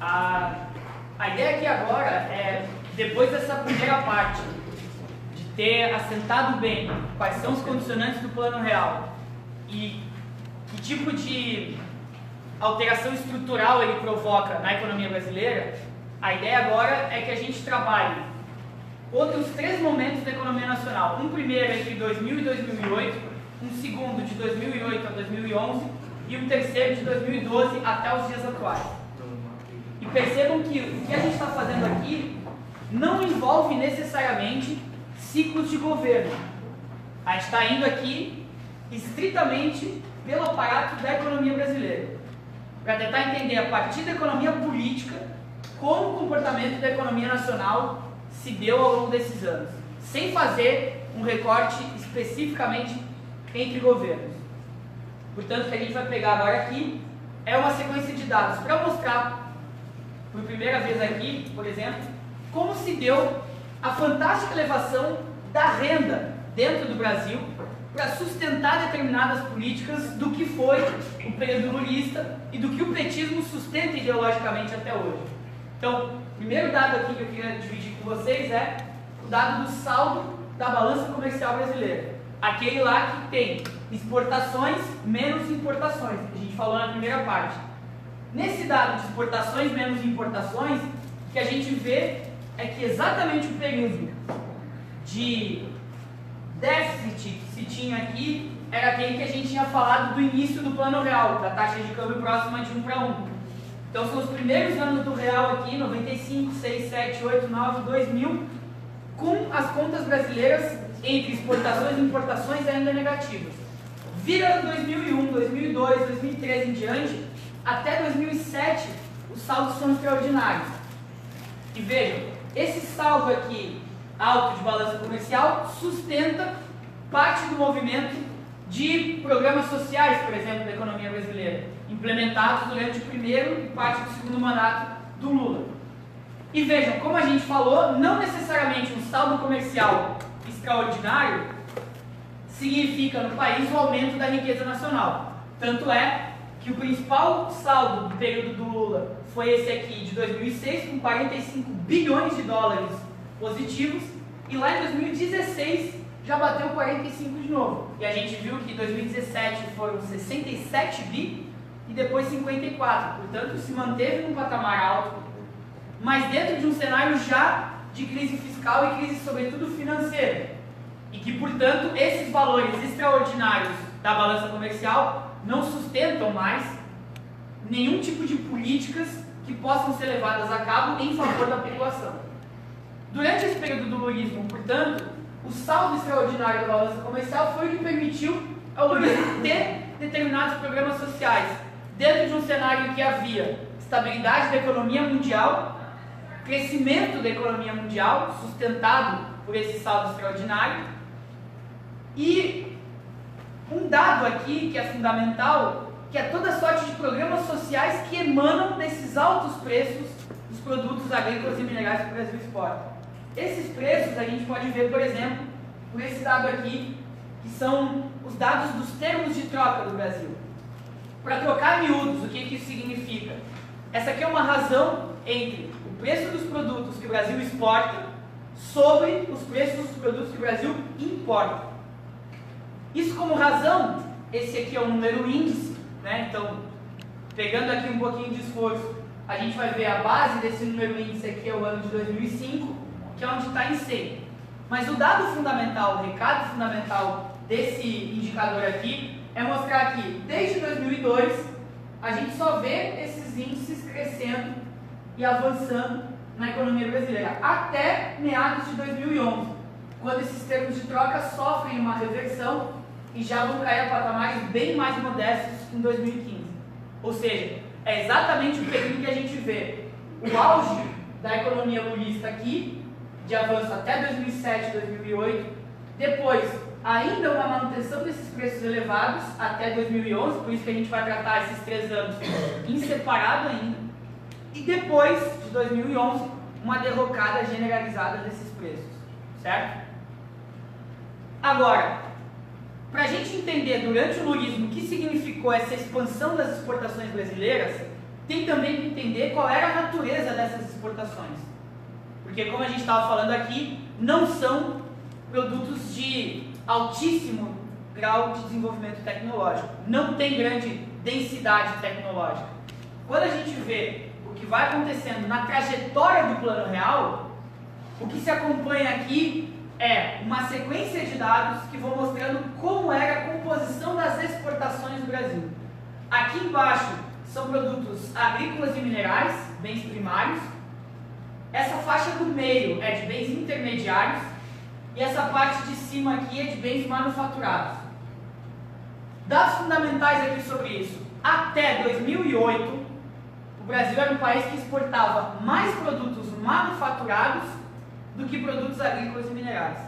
A ideia aqui agora é, depois dessa primeira parte, de ter assentado bem quais são os condicionantes do Plano Real e que tipo de alteração estrutural ele provoca na economia brasileira, a ideia agora é que a gente trabalhe outros 3 momentos da economia nacional. Um primeiro entre 2000 e 2008, um segundo de 2008 a 2011 e um terceiro de 2012 até os dias atuais. E percebam que o que a gente está fazendo aqui não envolve necessariamente ciclos de governo. A gente está indo aqui estritamente pelo aparato da economia brasileira, para tentar entender a partir da economia política como o comportamento da economia nacional se deu ao longo desses anos, sem fazer um recorte especificamente entre governos. Portanto, o que a gente vai pegar agora aqui é uma sequência de dados para mostrar, por primeira vez aqui, por exemplo, como se deu a fantástica elevação da renda dentro do Brasil para sustentar determinadas políticas do que foi o período lulista e do que o petismo sustenta ideologicamente até hoje. Então, o primeiro dado aqui que eu queria dividir com vocês é o dado do saldo da balança comercial brasileira. Aquele lá que tem exportações menos importações, que a gente falou na primeira parte. Nesse dado de exportações menos importações, o que a gente vê é que exatamente o período de déficit que se tinha aqui era aquele que a gente tinha falado do início do Plano Real, da taxa de câmbio próxima de 1 para 1. Então são os primeiros anos do Real aqui, 95, 6, 7, 8, 9, 2000, com as contas brasileiras entre exportações e importações ainda negativas. Vira 2001, 2002, 2013 em diante, até 2007 os saldos são extraordinários. E vejam, esse saldo aqui alto de balança comercial sustenta parte do movimento de programas sociais, por exemplo, da economia brasileira, implementados durante o primeiro e parte do segundo mandato do Lula. E vejam, como a gente falou, não necessariamente um saldo comercial extraordinário significa no país o aumento da riqueza nacional. Tanto é que o principal saldo do período do Lula foi esse aqui de 2006, com 45 bilhões de dólares positivos, e lá em 2016 já bateu 45 de novo. E a gente viu que em 2017 foram 67 bi e depois 54. Portanto, se manteve num patamar alto, mas dentro de um cenário já de crise fiscal e crise, sobretudo, financeira. E que, portanto, esses valores extraordinários da balança comercial não sustentam mais nenhum tipo de políticas que possam ser levadas a cabo em favor da população. Durante esse período do lulismo, portanto, o saldo extraordinário da balança comercial foi o que permitiu ao lulismo ter determinados programas sociais, dentro de um cenário em que havia estabilidade da economia mundial, crescimento da economia mundial, sustentado por esse saldo extraordinário, e um dado aqui que é fundamental, que é toda sorte de programas sociais que emanam desses altos preços dos produtos agrícolas e minerais que o Brasil exporta. Esses preços a gente pode ver, por exemplo, por esse dado aqui, que são os dados dos termos de troca do Brasil. Para trocar miúdos, o que isso significa? Essa aqui é uma razão entre o preço dos produtos que o Brasil exporta sobre os preços dos produtos que o Brasil importa. Isso como razão, esse aqui é o número índice, né? Então, pegando aqui um pouquinho de esforço, a gente vai ver a base desse número índice aqui é o ano de 2005, que é onde está em 100. Mas o dado fundamental, o recado fundamental desse indicador aqui é mostrar que desde 2002 a gente só vê esses índices crescendo e avançando na economia brasileira, até meados de 2011, quando esses termos de troca sofrem uma reversão e já vão cair a patamares bem mais modestos em 2015. Ou seja, é exatamente o período que a gente vê o auge da economia lulista aqui, de avanço até 2007, 2008, depois ainda uma manutenção desses preços elevados até 2011, por isso que a gente vai tratar esses 3 anos em separado ainda, e depois de 2011, uma derrocada generalizada desses preços, certo? Agora, para a gente entender durante o lulismo o que significou essa expansão das exportações brasileiras, tem também que entender qual era a natureza dessas exportações. Porque, como a gente estava falando aqui, não são produtos de altíssimo grau de desenvolvimento tecnológico. Não tem grande densidade tecnológica. Quando a gente vê o que vai acontecendo na trajetória do Plano Real, o que se acompanha aqui é uma sequência de dados que vão mostrando como era a composição das exportações do Brasil. Aqui embaixo são produtos agrícolas e minerais, bens primários. Essa faixa do meio é de bens intermediários e essa parte de cima aqui é de bens manufaturados. Dados fundamentais aqui sobre isso. Até 2008, o Brasil era um país que exportava mais produtos manufaturados do que produtos agrícolas e minerais.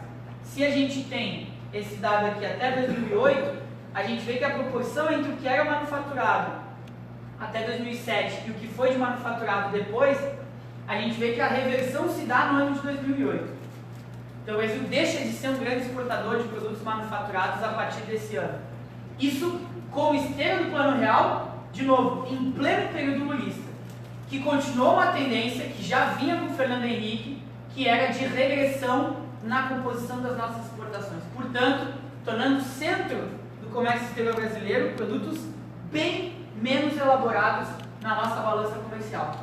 Se a gente tem esse dado aqui até 2008, a gente vê que a proporção entre o que era manufaturado até 2007 e o que foi de manufaturado depois, a gente vê que a reversão se dá no ano de 2008. Então o Brasil deixa de ser um grande exportador de produtos manufaturados a partir desse ano. Isso como esteira do Plano Real, de novo, em pleno período lulista, que continuou uma tendência que já vinha com o Fernando Henrique, que era de regressão na composição das nossas exportações. Portanto, tornando o centro do comércio exterior brasileiro produtos bem menos elaborados na nossa balança comercial.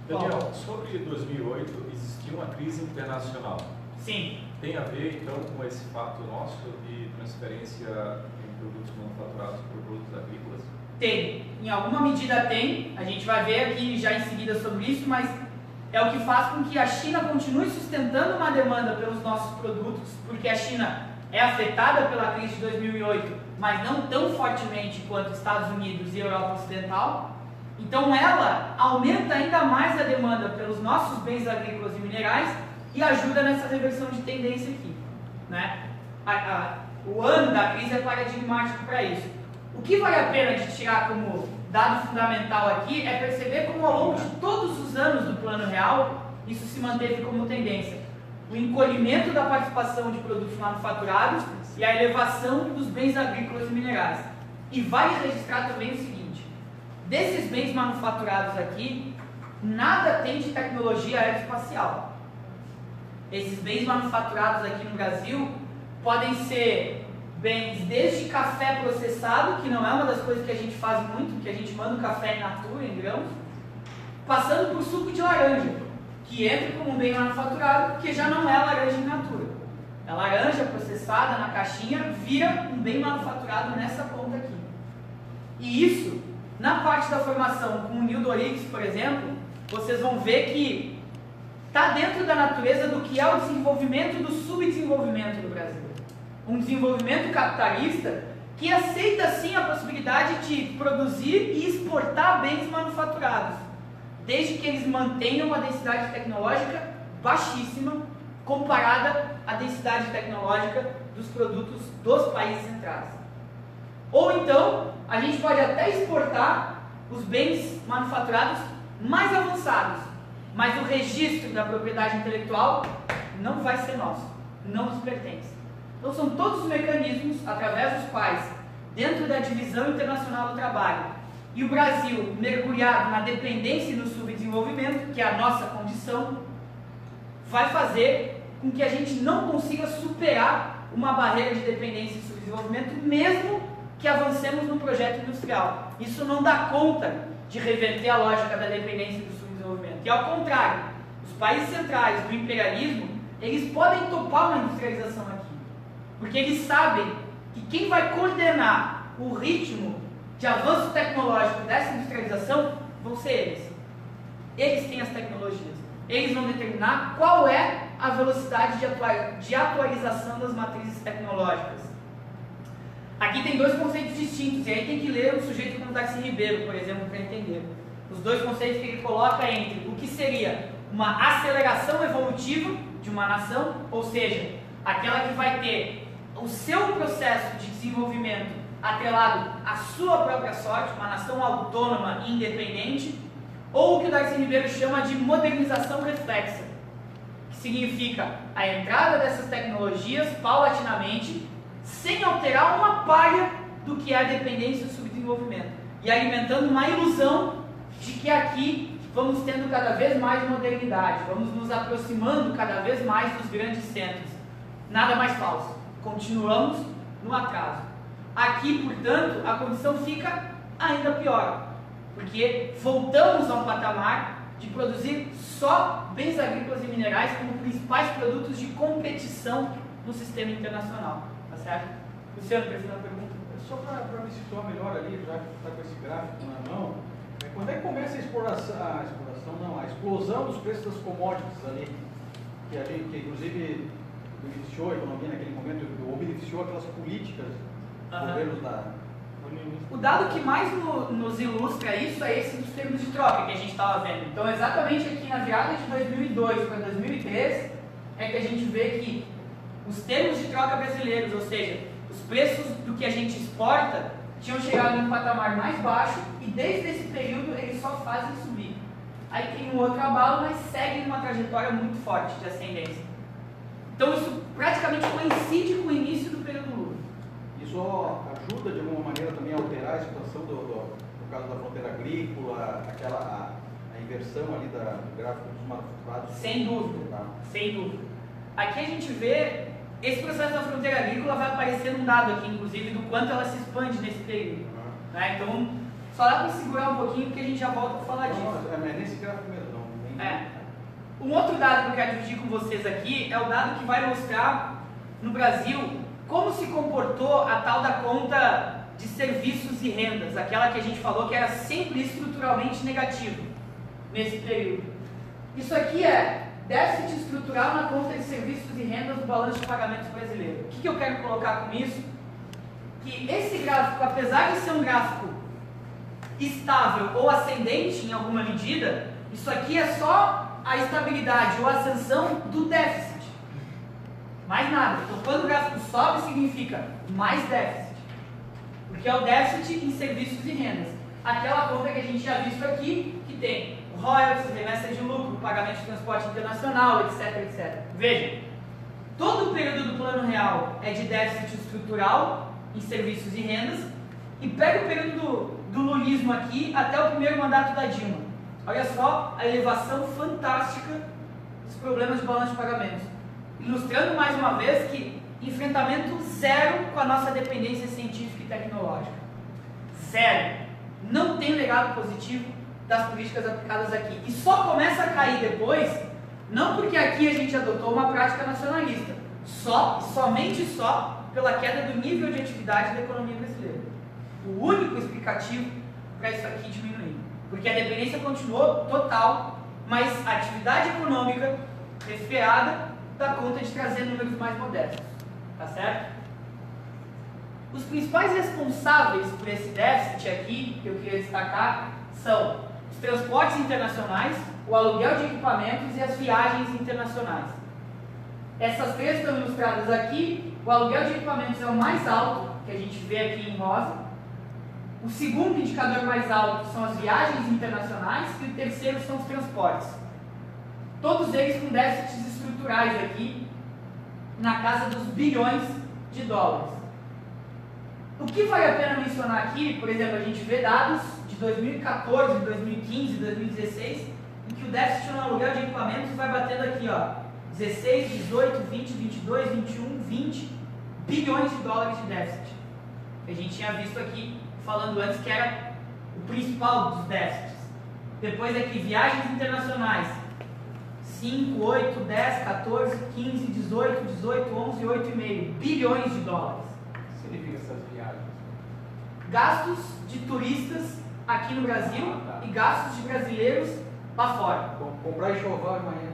Daniel, sobre 2008, existia uma crise internacional. Sim. Tem a ver, então, com esse fato nosso de transferência em produtos manufaturados por produtos agrícolas? Tem. Em alguma medida tem. A gente vai ver aqui já em seguida sobre isso, mas é o que faz com que a China continue sustentando uma demanda pelos nossos produtos, porque a China é afetada pela crise de 2008, mas não tão fortemente quanto Estados Unidos e Europa Ocidental. Então ela aumenta ainda mais a demanda pelos nossos bens agrícolas e minerais e ajuda nessa reversão de tendência aqui, né? O ano da crise é paradigmático para isso. O que vale a pena de tirar como dado fundamental aqui é perceber como ao longo de todos os anos do Plano Real isso se manteve como tendência. O encolhimento da participação de produtos manufaturados e a elevação dos bens agrícolas e minerais. E vale registrar também o seguinte: desses bens manufaturados aqui, nada tem de tecnologia aeroespacial. Esses bens manufaturados aqui no Brasil podem ser bens desde café processado, que não é uma das coisas que a gente faz muito, que a gente manda o café in natura, em grãos, passando por suco de laranja, que entra como um bem manufaturado, porque já não é laranja in natura. A laranja processada na caixinha vira um bem manufaturado nessa ponta aqui. E isso, na parte da formação com o Nildo Orix, por exemplo, vocês vão ver que está dentro da natureza do que é o desenvolvimento e do subdesenvolvimento do Brasil. Um desenvolvimento capitalista que aceita sim a possibilidade de produzir e exportar bens manufaturados, desde que eles mantenham uma densidade tecnológica baixíssima comparada à densidade tecnológica dos produtos dos países centrais. Ou então, a gente pode até exportar os bens manufaturados mais avançados, mas o registro da propriedade intelectual não vai ser nosso, não nos pertence. Então são todos os mecanismos através dos quais, dentro da divisão internacional do trabalho, e o Brasil mergulhado na dependência e no subdesenvolvimento, que é a nossa condição, vai fazer com que a gente não consiga superar uma barreira de dependência e subdesenvolvimento, mesmo que avancemos no projeto industrial. Isso não dá conta de reverter a lógica da dependência e do subdesenvolvimento. E ao contrário, os países centrais do imperialismo, eles podem topar uma industrialização aqui, porque eles sabem que quem vai coordenar o ritmo de avanço tecnológico dessa industrialização vão ser eles. Eles têm as tecnologias. Eles vão determinar qual é a velocidade de atualização das matrizes tecnológicas. Aqui tem dois conceitos distintos, e aí tem que ler o sujeito como Darcy Ribeiro, por exemplo, para entender. Os dois conceitos que ele coloca entre o que seria uma aceleração evolutiva de uma nação, ou seja, aquela que vai ter o seu processo de desenvolvimento atrelado à sua própria sorte, uma nação autônoma e independente, ou o que o Darcy Ribeiro chama de modernização reflexa, que significa a entrada dessas tecnologias paulatinamente, sem alterar uma palha do que é a dependência e o subdesenvolvimento, e alimentando uma ilusão de que aqui vamos tendo cada vez mais modernidade, vamos nos aproximando cada vez mais dos grandes centros. Nada mais falso. Continuamos no atraso. Aqui, portanto, a condição fica ainda pior, porque voltamos a um patamar de produzir só bens agrícolas e minerais como principais produtos de competição no sistema internacional. Tá certo? Luciano, prefiro uma pergunta? Só para me situar melhor ali, já que está com esse gráfico na mão, quando é que começa a explosão dos preços das commodities ali, que inclusive beneficiou a economia naquele momento, ou beneficiou aquelas políticas dos governos da... O dado que mais nos ilustra isso é esse dos termos de troca que a gente estava vendo. Então, exatamente aqui na virada de 2002 para 2003, é que a gente vê que os termos de troca brasileiros, ou seja, os preços do que a gente exporta, tinham chegado em um patamar mais baixo e desde esse período eles só fazem subir. Aí tem um outro abalo, mas seguem uma trajetória muito forte de ascendência. Então isso praticamente coincide com o início do período Lula. Isso ajuda de alguma maneira também a alterar a situação no caso da fronteira agrícola, a inversão ali do gráfico dos manufaturados? Sem dúvida, tá? Sem dúvida. Aqui a gente vê, esse processo da fronteira agrícola vai aparecer num dado aqui, inclusive, do quanto ela se expande nesse período. Né? Então, só dá para segurar um pouquinho, porque a gente já volta a falar disso. Não, é nesse gráfico mesmo, não. Um outro dado que eu quero dividir com vocês aqui é o dado que vai mostrar no Brasil como se comportou a tal da conta de serviços e rendas, aquela que a gente falou que era sempre estruturalmente negativa nesse período. Isso aqui é déficit estrutural na conta de serviços e rendas do balanço de pagamentos brasileiro. O que eu quero colocar com isso? Que esse gráfico, apesar de ser um gráfico estável ou ascendente em alguma medida, isso aqui é só a estabilidade ou a ascensão do déficit. Mais nada. Então, quando o gráfico sobe, significa mais déficit. Porque é o déficit em serviços e rendas. Aquela conta que a gente já visto aqui, que tem royalties, remessa de lucro, pagamento de transporte internacional, etc, etc. Vejam, todo o período do Plano Real é de déficit estrutural em serviços e rendas, e pega o período do lulismo aqui até o primeiro mandato da Dilma. Olha só a elevação fantástica dos problemas de balanço de pagamentos. Ilustrando mais uma vez que enfrentamento zero com a nossa dependência científica e tecnológica. Zero. Não tem legado positivo das políticas aplicadas aqui. E só começa a cair depois, não porque aqui a gente adotou uma prática nacionalista, somente pela queda do nível de atividade da economia brasileira. O único explicativo para isso aqui diminuir. Porque a dependência continuou total, mas a atividade econômica resfriada dá conta de trazer números mais modestos. Tá certo? Os principais responsáveis por esse déficit aqui, que eu queria destacar, são os transportes internacionais, o aluguel de equipamentos e as viagens internacionais. Essas três estão ilustradas aqui. O aluguel de equipamentos é o mais alto, que a gente vê aqui em rosa. O segundo indicador mais alto são as viagens internacionais e o terceiro são os transportes. Todos eles com déficits estruturais aqui, na casa dos bilhões de dólares. O que vale a pena mencionar aqui, por exemplo, a gente vê dados de 2014, 2015, 2016, em que o déficit no aluguel de equipamentos vai batendo aqui, ó, 16, 18, 20, 22, 21, 20 bilhões de dólares de déficit. A gente tinha visto aqui, falando antes, que era o principal dos déficits. Depois aqui, viagens internacionais, 5, 8, 10, 14, 15, 18, 18, 11, 8,5 bilhões de dólares. O que significa essas viagens? Gastos de turistas aqui no Brasil e gastos de brasileiros lá fora. Comprar enxoval amanhã.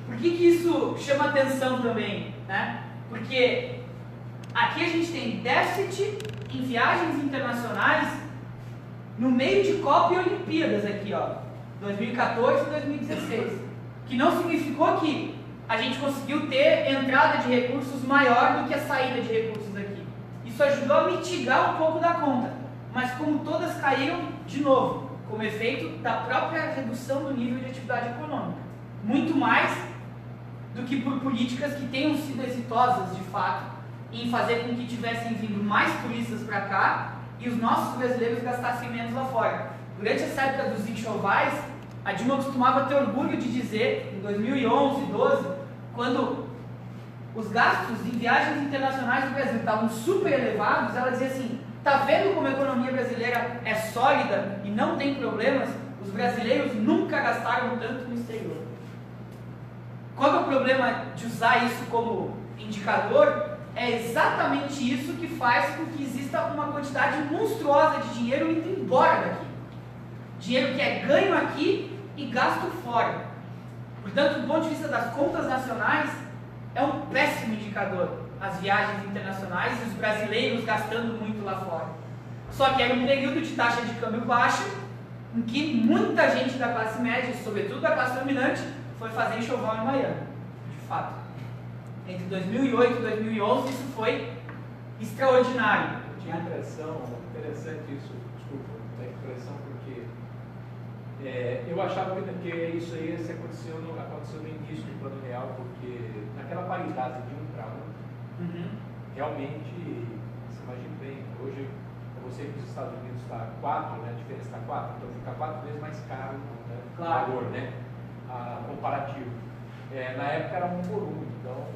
Por que isso chama atenção também? Né? Porque aqui a gente tem déficit em viagens internacionais no meio de Copa e Olimpíadas aqui, ó, 2014 e 2016. Que não significou que a gente conseguiu ter entrada de recursos maior do que a saída de recursos aqui. Isso ajudou a mitigar um pouco da conta, mas como todas caíram, de novo, como efeito da própria redução do nível de atividade econômica. Muito mais do que por políticas que tenham sido exitosas, de fato, em fazer com que tivessem vindo mais turistas para cá e os nossos brasileiros gastassem menos lá fora. durante essa época dos enxovais, a Dilma costumava ter orgulho de dizer, em 2011, 2012, quando os gastos em viagens internacionais do Brasil estavam super elevados, ela dizia assim, tá vendo como a economia brasileira é sólida e não tem problemas? Os brasileiros nunca gastaram tanto no exterior. Qual é o problema de usar isso como indicador? É exatamente isso que faz com que exista uma quantidade monstruosa de dinheiro indo embora daqui. Dinheiro que é ganho aqui e gasto fora. Portanto, do ponto de vista das contas nacionais, é um péssimo indicador as viagens internacionais e os brasileiros gastando muito lá fora. Só que era um período de taxa de câmbio baixa, em que muita gente da classe média, sobretudo da classe dominante, foi fazer enxoval em Miami, de fato. Entre 2008 e 2011 isso foi extraordinário. Eu tinha a impressão, interessante isso, desculpa, a impressão porque eu achava que isso aí aconteceu no início do Plano Real, porque naquela paridade de 1 para 1, realmente, você imagina bem, hoje eu sei que os Estados Unidos está 4, né, a diferença está 4, então fica 4 vezes mais caro, né, claro. valor, né, comparativo. Na época era 1 por 1, então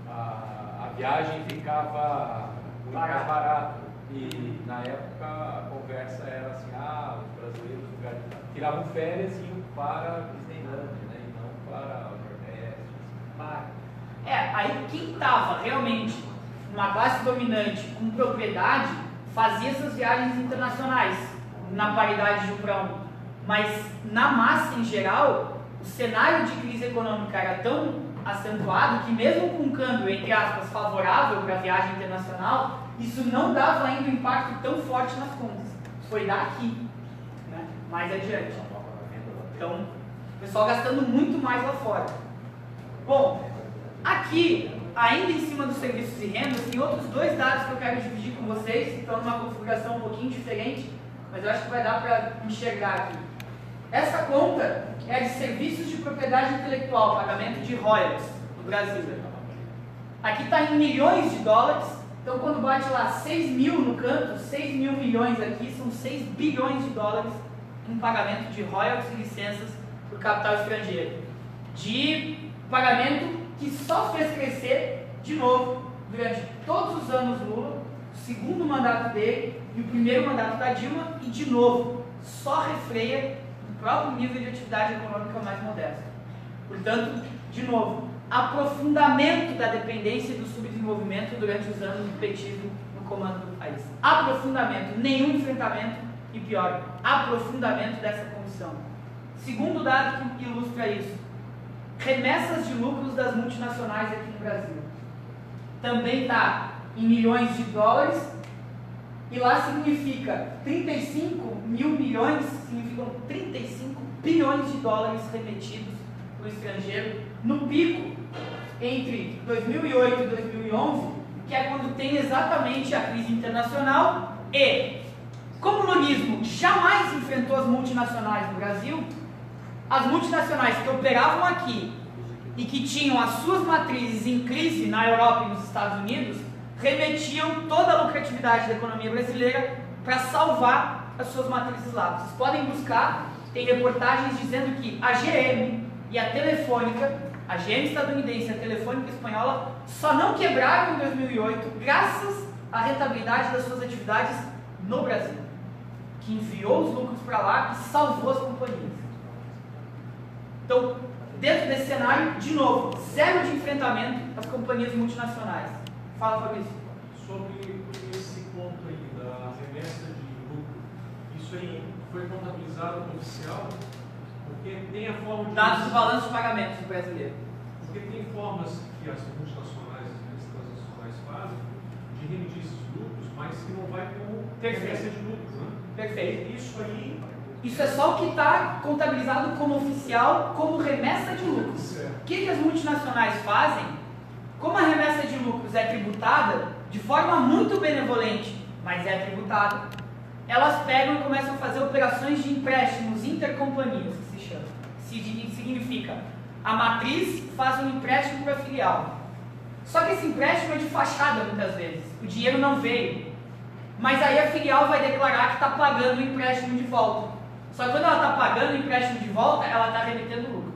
a viagem ficava muito mais barato. E na época a conversa era assim, os brasileiros tiravam férias e iam para Disneylandia, né, e não para o Nordeste. Aí quem estava realmente numa classe dominante com propriedade fazia essas viagens internacionais na paridade de 1 para 1. Mas na massa em geral, o cenário de crise econômica era tão acentuado que mesmo com um câmbio, entre aspas, favorável para a viagem internacional, isso não dava ainda um impacto tão forte nas contas. Foi daqui, né, mais adiante. Então, o pessoal gastando muito mais lá fora. Bom, aqui, ainda em cima dos serviços e rendas, tem outros 2 dados que eu quero dividir com vocês, que estão numa configuração um pouquinho diferente, mas eu acho que vai dar para enxergar aqui. Essa conta é a de serviços de propriedade intelectual, pagamento de royalties no Brasil. Aqui está em milhões de dólares, então quando bate lá 6 mil no canto, 6 mil milhões aqui, são 6 bilhões de dólares em pagamento de royalties e licenças por capital estrangeiro. De pagamento que só fez crescer de novo durante todos os anos Lula, o segundo mandato dele e o primeiro mandato da Dilma, e de novo, só refreia o próprio nível de atividade econômica mais modesto. Portanto, de novo, aprofundamento da dependência e do subdesenvolvimento durante os anos do petismo no comando do país. Aprofundamento, nenhum enfrentamento e pior, aprofundamento dessa condição. Segundo dado que ilustra isso, remessas de lucros das multinacionais aqui no Brasil. Também está em milhões de dólares, e lá significa 35 mil milhões, significam 35 bilhões de dólares remetidos para o estrangeiro, no pico entre 2008 e 2011, que é quando tem exatamente a crise internacional, e como o lulismo jamais enfrentou as multinacionais no Brasil, as multinacionais que operavam aqui e que tinham as suas matrizes em crise na Europa e nos Estados Unidos, remetiam toda a lucratividade da economia brasileira para salvar as suas matrizes lá. Vocês podem buscar, tem reportagens dizendo que a GM e a Telefônica, a GM estadunidense e a Telefônica espanhola, só não quebraram em 2008 graças à rentabilidade das suas atividades no Brasil, que enviou os lucros para lá e salvou as companhias. Então, dentro desse cenário, de novo, zero de enfrentamento às companhias multinacionais. Fala, Fabrício. Sobre esse ponto aí da remessa de lucro, isso aí foi contabilizado no oficial? Porque tem a forma de... Dados do balanço de pagamentos do brasileiro. Porque tem formas que as multinacionais, as transnacionais fazem de remitir esses lucros, mas que não vai como remessa de lucros, né? Perfeito. Isso aí... Isso é só o que está contabilizado como oficial, como remessa de lucros. O que as multinacionais fazem? Como a remessa de lucros é tributada de forma muito benevolente, mas é tributada, elas pegam e começam a fazer operações de empréstimos intercompanhias, que se chama. Significa, a matriz faz um empréstimo para a filial. Só que esse empréstimo é de fachada muitas vezes, o dinheiro não veio. mas aí a filial vai declarar que está pagando o empréstimo de volta. Só que quando ela está pagando o empréstimo de volta, ela está remetendo lucro.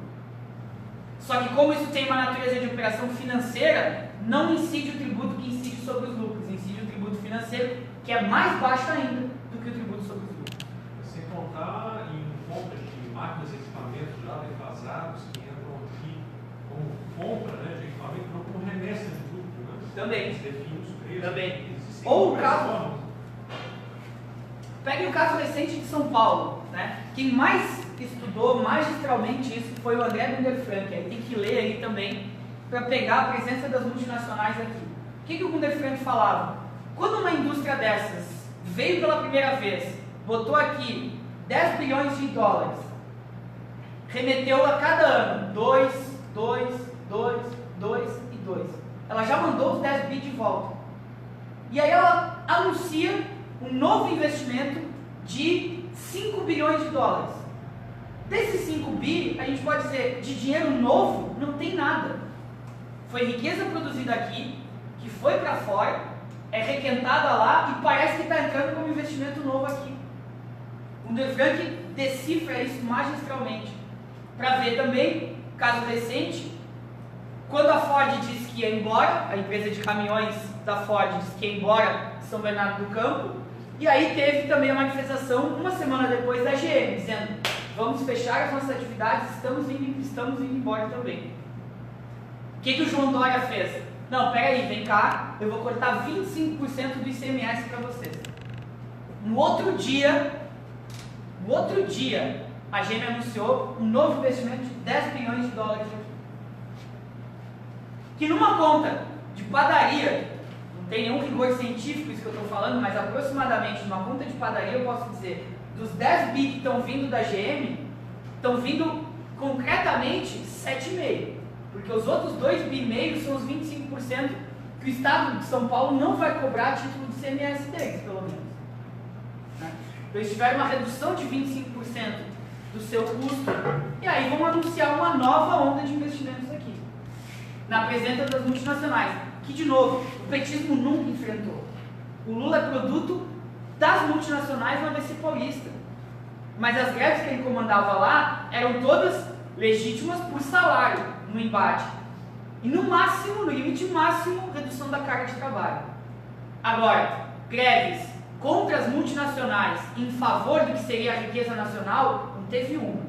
Só que como isso tem uma natureza de operação financeira, não incide o tributo que incide sobre os lucros, incide o tributo financeiro, que é mais baixo ainda do que o tributo sobre os lucros. Sem contar em compras de máquinas e equipamentos já defasados que entram aqui como compra, né, de equipamento, não como remessa de lucro, né? Também. Eles definem os preços. Também. Existem Ou o várias caso- formas. Pegue o caso recente de São Paulo, né? Quem mais estudou magistralmente isso foi o André Gunderfrank. Aí tem que ler aí também para pegar a presença das multinacionais aqui. O que o Gunderfrank falava? Quando uma indústria dessas veio pela primeira vez, botou aqui 10 bilhões de dólares, remeteu a cada ano 2, 2, 2, 2 e 2. Ela já mandou os 10 bi de volta. E aí ela anuncia um novo investimento de 5 bilhões de dólares. Desses 5 bi, a gente pode dizer, de dinheiro novo, não tem nada. Foi riqueza produzida aqui, que foi para fora, é requentada lá e parece que está entrando como investimento novo aqui. O Gunderfrank decifra isso magistralmente. Para ver também, caso recente, quando a Ford disse que ia embora, a empresa de caminhões da Ford disse que ia embora de São Bernardo do Campo, e aí teve também a manifestação uma semana depois da GM, dizendo: vamos fechar as nossas atividades, estamos indo embora também. O que o João Dória fez? Não, peraí, vem cá, eu vou cortar 25% do ICMS para vocês. No outro dia, a GM anunciou um novo investimento de 10 bilhões de dólares aqui. Que numa conta de padaria, não tem nenhum rigor científico isso que eu estou falando, mas aproximadamente numa conta de padaria eu posso dizer, dos 10 bi que estão vindo da GM, estão vindo concretamente 7,5. Porque os outros 2,5 bi são os 25% que o Estado de São Paulo não vai cobrar a título do ICMS deles, pelo menos. Né? Então eles tiveram uma redução de 25% do seu custo, e aí vão anunciar uma nova onda de investimentos aqui, na presença das multinacionais, que de novo, o petismo nunca enfrentou. O Lula é produto das multinacionais no ABC Paulista, mas as greves que ele comandava lá eram todas legítimas por salário no embate, e no máximo, no limite máximo, redução da carga de trabalho. Agora, greves contra as multinacionais em favor do que seria a riqueza nacional, não teve uma.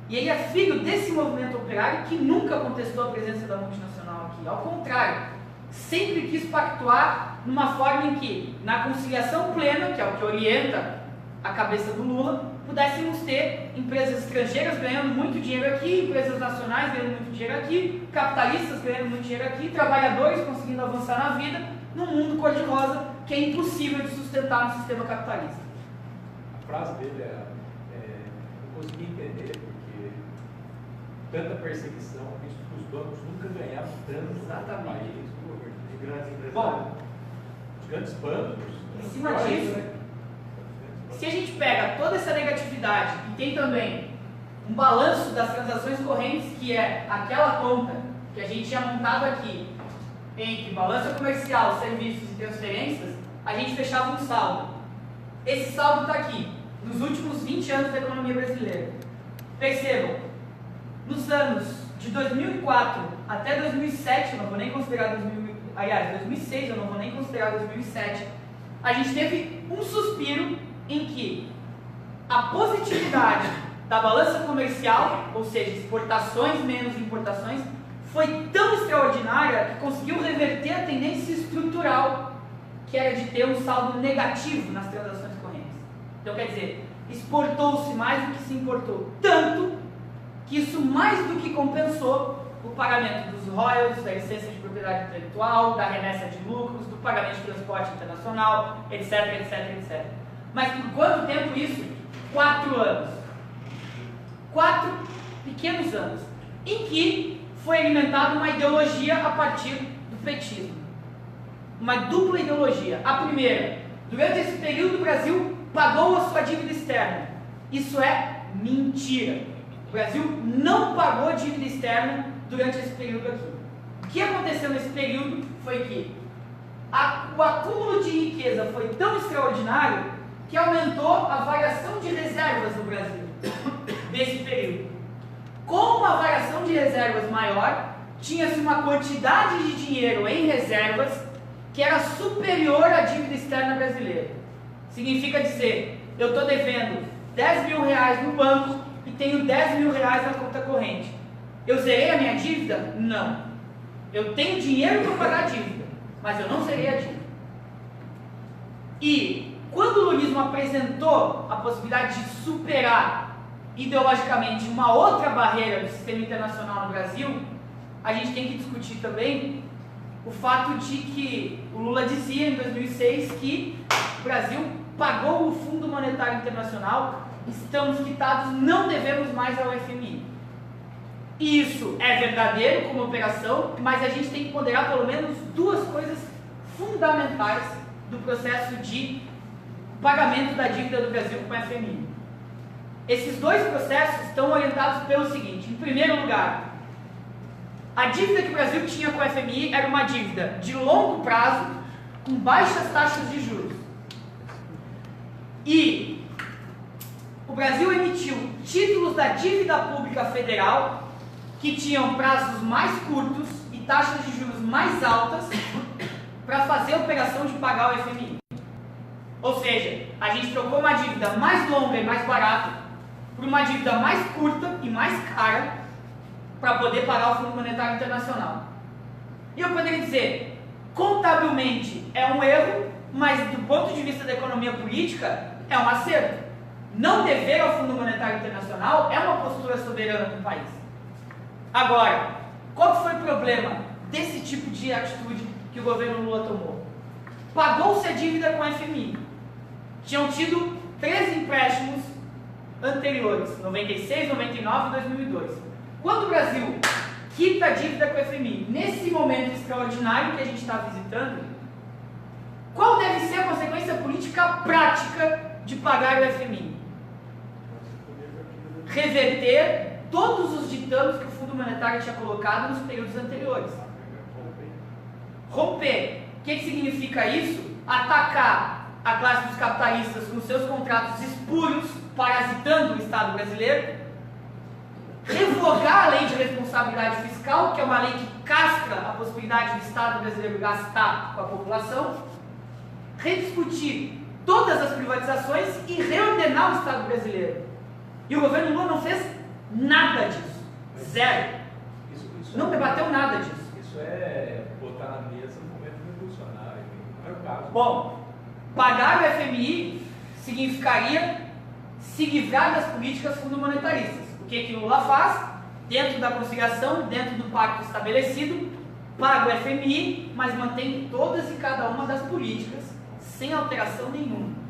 E ele é filho desse movimento operário que nunca contestou a presença da multinacional aqui. Ao contrário, sempre quis pactuar numa forma em que, na conciliação plena, que é o que orienta a cabeça do Lula, pudéssemos ter empresas estrangeiras ganhando muito dinheiro aqui, empresas nacionais ganhando muito dinheiro aqui, capitalistas ganhando muito dinheiro aqui, trabalhadores conseguindo avançar na vida, num mundo cor-de-rosa que é impossível de sustentar no sistema capitalista. A frase dele eu consegui entender, porque tanta perseguição, visto que os bancos nunca ganharam tanto Exatamente. no país, no governo. Os grandes empresários. Bom, Os grandes bancos. em cima disso, se a gente pega toda essa negatividade e tem também um balanço das transações correntes, que é aquela conta que a gente tinha montado aqui, entre balança comercial, serviços e transferências, a gente fechava um saldo. Esse saldo está aqui, nos últimos 20 anos da economia brasileira. Percebam, nos anos de 2004 até 2007, eu não vou nem considerar 2006, eu não vou nem considerar 2007, a gente teve um suspiro em que a positividade da balança comercial, ou seja, exportações menos importações, foi tão extraordinária que conseguiu reverter a tendência estrutural, que era de ter um saldo negativo nas transações correntes. Então, quer dizer, exportou-se mais do que se importou, tanto que isso mais do que compensou o pagamento dos royalties, da licença de propriedade intelectual, da remessa de lucros, do pagamento de transporte internacional, etc, etc, etc. Mas por quanto tempo isso? 4 anos. 4 pequenos anos, em que foi alimentada uma ideologia a partir do petismo. Uma dupla ideologia. A primeira, durante esse período o Brasil pagou a sua dívida externa. Isso é mentira. O Brasil não pagou dívida externa durante esse período aqui. O que aconteceu nesse período foi que o acúmulo de riqueza foi tão extraordinário que aumentou a variação de reservas no Brasil nesse período. Com uma variação de reservas maior, tinha-se uma quantidade de dinheiro em reservas que era superior à dívida externa brasileira. Significa dizer, eu estou devendo 10 mil reais no banco e tenho 10 mil reais na conta corrente. Eu zerei a minha dívida? Não. Eu tenho dinheiro para pagar a dívida, mas eu não zerei a dívida. E quando o lulismo apresentou a possibilidade de superar ideologicamente uma outra barreira do sistema internacional no Brasil, a gente tem que discutir também o fato de que o Lula dizia em 2006 que o Brasil pagou o Fundo Monetário Internacional, estamos quitados, não devemos mais ao FMI. Isso é verdadeiro como operação, mas a gente tem que ponderar pelo menos duas coisas fundamentais do processo de pagamento da dívida do Brasil com o FMI. Esses dois processos estão orientados pelo seguinte: em primeiro lugar, a dívida que o Brasil tinha com o FMI era uma dívida de longo prazo, com baixas taxas de juros. E o Brasil emitiu títulos da dívida pública federal que tinham prazos mais curtos e taxas de juros mais altas para fazer a operação de pagar o FMI. Ou seja, a gente trocou uma dívida mais longa e mais barata por uma dívida mais curta e mais cara para poder pagar o Fundo Monetário Internacional. E eu poderia dizer, contabilmente é um erro, mas do ponto de vista da economia política é um acerto. Não dever ao Fundo Monetário Internacional é uma postura soberana do país. Agora, qual foi o problema desse tipo de atitude que o governo Lula tomou? Pagou-se a dívida com a FMI. Tinham tido 3 empréstimos anteriores, 96, 99 e 2002. Quando o Brasil quita a dívida com a FMI, nesse momento extraordinário que a gente está visitando, qual deve ser a consequência política prática de pagar o FMI? Reverter todos os ditames que o Fundo Monetário tinha colocado nos períodos anteriores. Romper. O que significa isso? Atacar a classe dos capitalistas com seus contratos espúrios, parasitando o Estado brasileiro. Revogar a lei de responsabilidade fiscal, que é uma lei que castra a possibilidade do Estado brasileiro gastar com a população. Rediscutir todas as privatizações e reordenar o Estado brasileiro. E o governo Lula não fez nada disso. Zero. Não debateu nada disso. Isso é botar na mesa um momento revolucionário. Não é o caso. Bom, pagar o FMI significaria se livrar das políticas fundomonetaristas. O que o Lula faz? Dentro da conciliação, dentro do pacto estabelecido, paga o FMI, mas mantém todas e cada uma das políticas, sem alteração nenhuma.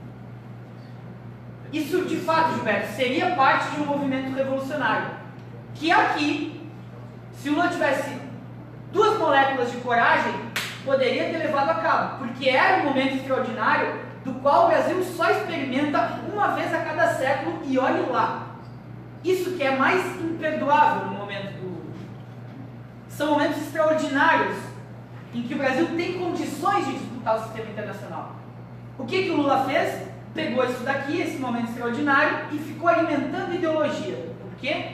Isso, de fato, Gilberto, seria parte de um movimento revolucionário. Que aqui, se o Lula tivesse 2 moléculas de coragem, poderia ter levado a cabo. Porque era um momento extraordinário do qual o Brasil só experimenta uma vez a cada século e olhe lá. Isso que é mais imperdoável no momento do... São momentos extraordinários em que o Brasil tem condições de disputar o sistema internacional. O que o Lula fez? Pegou isso daqui, esse momento extraordinário, e ficou alimentando ideologia. Por quê?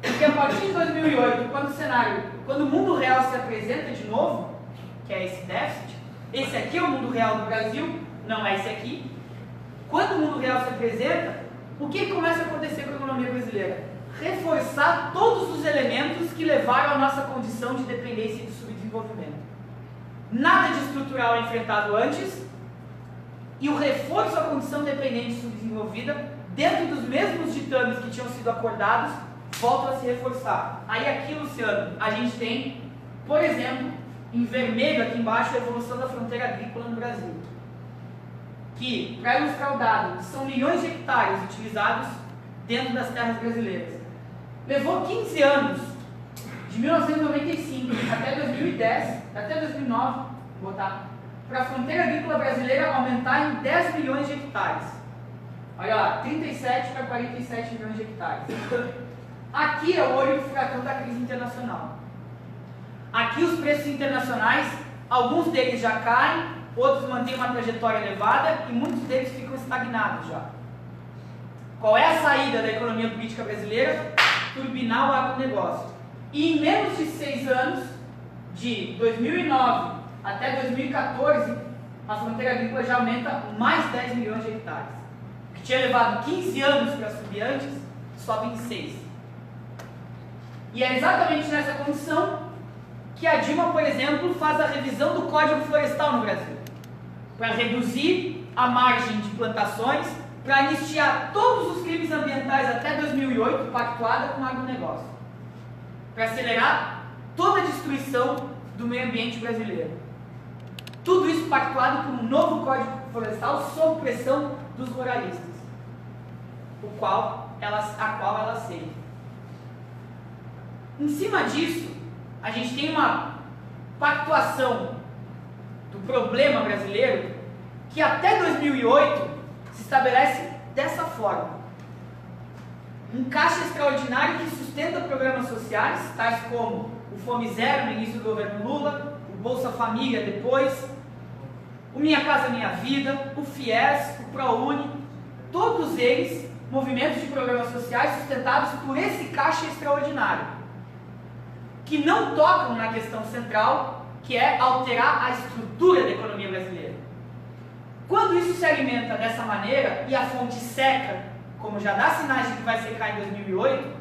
Porque a partir de 2008, quando o mundo real se apresenta de novo, que é esse déficit, esse aqui é o mundo real do Brasil, não é esse aqui. Quando o mundo real se apresenta, o que começa a acontecer com a economia brasileira? Reforçar todos os elementos que levaram à nossa condição de dependência e de subdesenvolvimento. Nada de estrutural é enfrentado antes, e o reforço à condição dependente e subdesenvolvida, dentro dos mesmos ditames que tinham sido acordados, voltam a se reforçar. Aí aqui, Luciano, a gente tem, por exemplo, em vermelho aqui embaixo, a evolução da fronteira agrícola no Brasil. Que, para ilustrar o dado, são milhões de hectares utilizados dentro das terras brasileiras. Levou 15 anos, de 1995 até 2010, até 2009, vou botar, para a fronteira agrícola brasileira aumentar em 10 milhões de hectares. Olha lá, 37 para 47 milhões de hectares. Aqui é o olho do furacão da crise internacional. Aqui os preços internacionais, alguns deles já caem, outros mantêm uma trajetória elevada e muitos deles ficam estagnados já. Qual é a saída da economia política brasileira? Turbinar o agronegócio. E em menos de 6 anos, de 2009 até 2014, a fronteira agrícola já aumenta mais 10 milhões de hectares. O que tinha levado 15 anos para subir antes, sobe em 6. E é exatamente nessa condição que a Dilma, por exemplo, faz a revisão do Código Florestal no Brasil, para reduzir a margem de plantações, para anistiar todos os crimes ambientais até 2008, pactuada com o agronegócio, para acelerar toda a destruição do meio ambiente brasileiro. Tudo isso pactuado com um novo Código Florestal sob pressão dos ruralistas, a qual ela aceita. Em cima disso, a gente tem uma pactuação do problema brasileiro que até 2008 se estabelece dessa forma. Um caixa extraordinário que sustenta programas sociais, tais como o Fome Zero no início do governo Lula, o Bolsa Família depois, o Minha Casa Minha Vida, o FIES, o ProUni, todos eles movimentos de programas sociais sustentados por esse caixa extraordinário, que não tocam na questão central, que é alterar a estrutura da economia brasileira. Quando isso se alimenta dessa maneira e a fonte seca, como já dá sinais de que vai secar em 2008,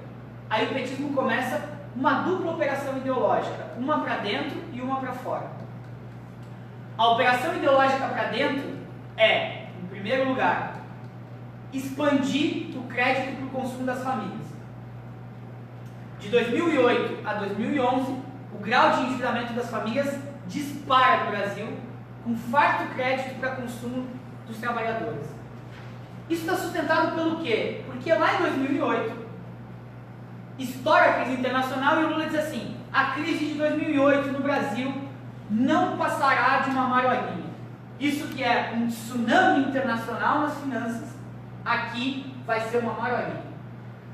aí o petismo começa uma dupla operação ideológica, uma para dentro e uma para fora. A operação ideológica para dentro é, em primeiro lugar, expandir o crédito para o consumo das famílias. De 2008 a 2011, o grau de endividamento das famílias dispara no Brasil, com farto crédito para consumo dos trabalhadores. Isso está sustentado pelo quê? Porque lá em 2008, estoura a crise internacional e o Lula diz assim: a crise de 2008 no Brasil não passará de uma marolinha. Isso que é um tsunami internacional nas finanças, aqui vai ser uma marolinha.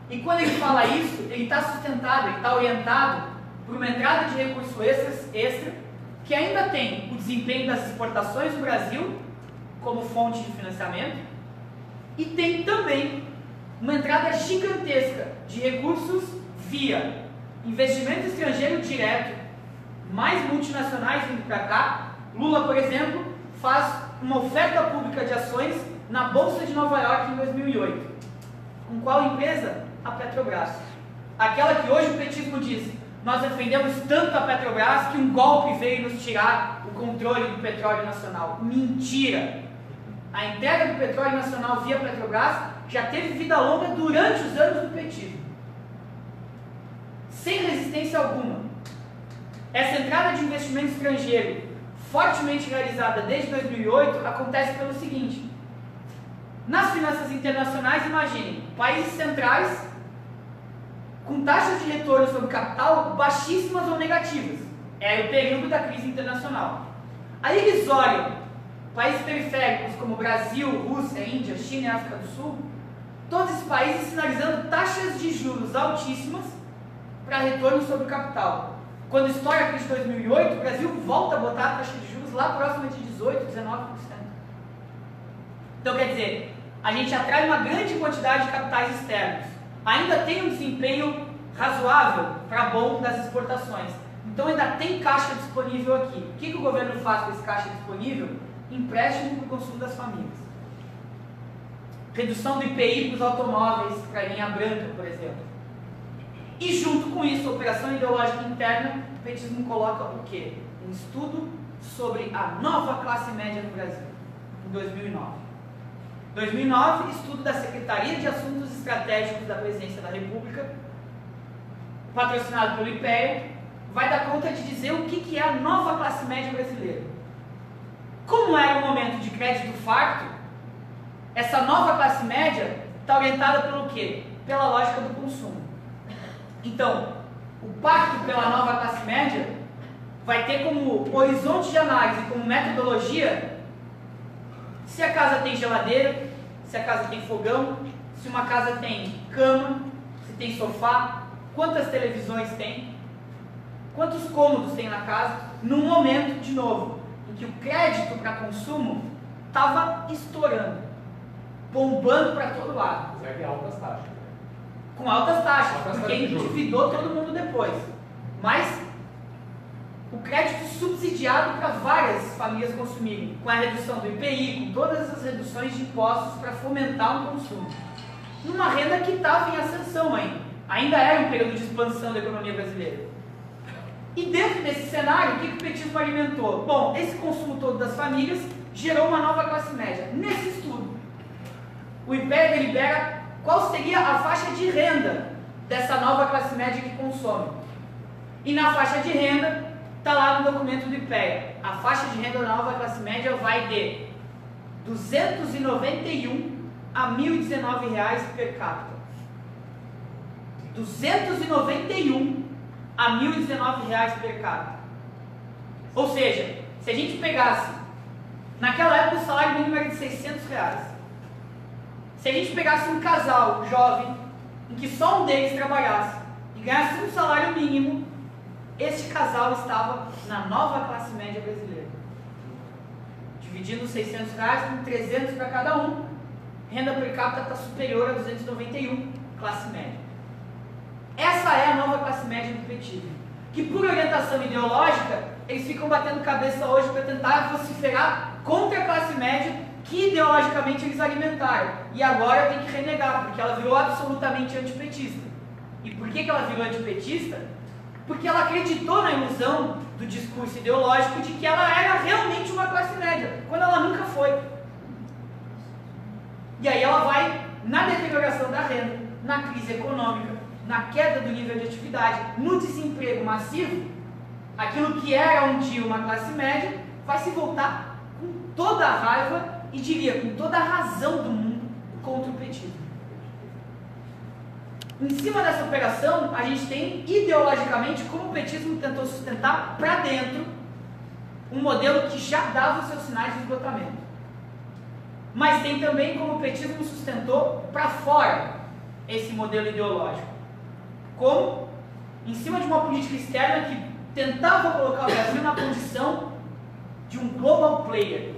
E quando ele fala isso, ele está sustentado, ele está orientado por uma entrada de recurso extra, que ainda tem o desempenho das exportações do Brasil como fonte de financiamento, e tem também uma entrada gigantesca de recursos via investimento estrangeiro direto, mais multinacionais vindo para cá. Lula, por exemplo, faz uma oferta pública de ações na Bolsa de Nova York em 2008. Com qual empresa? A Petrobras. Aquela que hoje o petismo diz: nós defendemos tanto a Petrobras que um golpe veio nos tirar o controle do petróleo nacional. Mentira! A entrega do petróleo nacional via Petrobras já teve vida longa durante os anos do petismo, sem resistência alguma. Essa entrada de investimento estrangeiro, fortemente realizada desde 2008, acontece pelo seguinte: nas finanças internacionais, imaginem, países centrais com taxas de retorno sobre capital baixíssimas ou negativas. É o período da crise internacional. Aí eles olham países periféricos como Brasil, Rússia, Índia, China e África do Sul, todos esses países sinalizando taxas de juros altíssimas para retorno sobre o capital. Quando estoura a crise de 2008, o Brasil volta a botar a taxa de juros lá próxima de 18%, 19%. Então, quer dizer, a gente atrai uma grande quantidade de capitais externos. Ainda tem um desempenho razoável para bom das exportações. Então ainda tem caixa disponível aqui. O que o governo faz com esse caixa disponível? Empréstimo para o consumo das famílias. Redução do IPI para os automóveis, para a linha branca, por exemplo. E junto com isso, a operação ideológica interna, o petismo coloca o quê? Um estudo sobre a nova classe média no Brasil, em 2009. 2009, estudo da Secretaria de Assuntos Estratégicos da Presidência da República, patrocinado pelo IPEA, vai dar conta de dizer o que é a nova classe média brasileira. Como era o momento de crédito farto, essa nova classe média está orientada pelo quê? Pela lógica do consumo. Então, o pacto pela nova classe média vai ter como horizonte de análise, como metodologia, se a casa tem geladeira, se a casa tem fogão, se uma casa tem cama, se tem sofá, quantas televisões tem, quantos cômodos tem na casa, num momento, de novo, em que o crédito para consumo estava estourando, bombando para todo lado. Apesar de altas taxas. Né? Com altas taxas, Altas porque taxas de juros. endividou todo mundo depois. Mas o crédito subsidiado para várias famílias consumirem, com a redução do IPI, com todas as reduções de impostos para fomentar o consumo. Numa renda que estava em ascensão ainda era um período de expansão da economia brasileira. E dentro desse cenário, o que o petismo alimentou? Bom, esse consumo todo das famílias gerou uma nova classe média. Nesse estudo, o IPEA delibera qual seria a faixa de renda dessa nova classe média que consome. E na faixa de renda, está lá no documento do IPEA, a faixa de renda da nova classe média vai de 291 a R$ 1.019 per capita. 291 a R$ 1.019 per capita. Ou seja, se a gente pegasse, naquela época o salário mínimo era de R$600. Se a gente pegasse um casal jovem, em que só um deles trabalhasse e ganhasse um salário mínimo, este casal estava na nova classe média brasileira. Dividindo os R$600 com 300 para cada um, renda per capita está superior a 291, classe média. Essa é a nova classe média do petismo, que por orientação ideológica, eles ficam batendo cabeça hoje para tentar vociferar contra a classe média que ideologicamente eles alimentaram. E agora tem que renegar, porque ela virou absolutamente antipetista. E por que ela virou antipetista? Porque ela acreditou na ilusão do discurso ideológico de que ela era realmente uma classe média, quando ela nunca foi. E aí ela vai na deterioração da renda, na crise econômica, na queda do nível de atividade, no desemprego massivo. Aquilo que era um dia uma classe média vai se voltar com toda a raiva e diria com toda a razão do mundo contra o petismo. Em cima dessa operação, a gente tem ideologicamente como o petismo tentou sustentar para dentro um modelo que já dava os seus sinais de esgotamento. Mas tem também como o petismo sustentou para fora esse modelo ideológico. Como? Em cima de uma política externa que tentava colocar o Brasil na condição de um global player.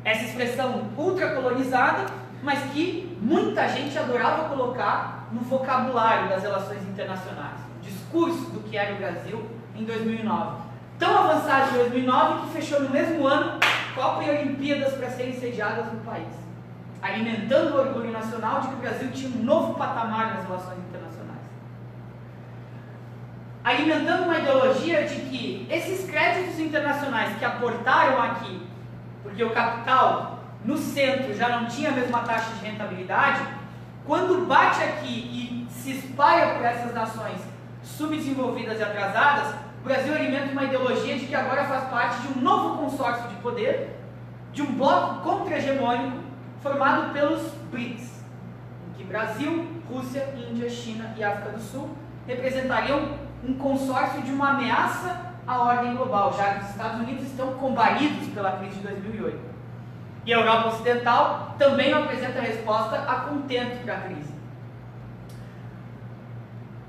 Essa expressão ultracolonizada, mas que muita gente adorava colocar no vocabulário das relações internacionais. O discurso do que era o Brasil em 2009. Tão avançado em 2009 que fechou no mesmo ano Copa e Olimpíadas para serem sediadas no país, alimentando o orgulho nacional de que o Brasil tinha um novo patamar nas relações internacionais. Alimentando uma ideologia de que esses créditos internacionais que aportaram aqui, porque o capital no centro já não tinha a mesma taxa de rentabilidade, quando bate aqui e se espalha por essas nações subdesenvolvidas e atrasadas, o Brasil alimenta uma ideologia de que agora faz parte de um novo consórcio de poder, de um bloco contra-hegemônico formado pelos BRICS, em que Brasil, Rússia, Índia, China e África do Sul representariam um consórcio de uma ameaça à ordem global, já que os Estados Unidos estão combalidos pela crise de 2008. E a Europa Ocidental também não apresenta resposta a contento para a crise.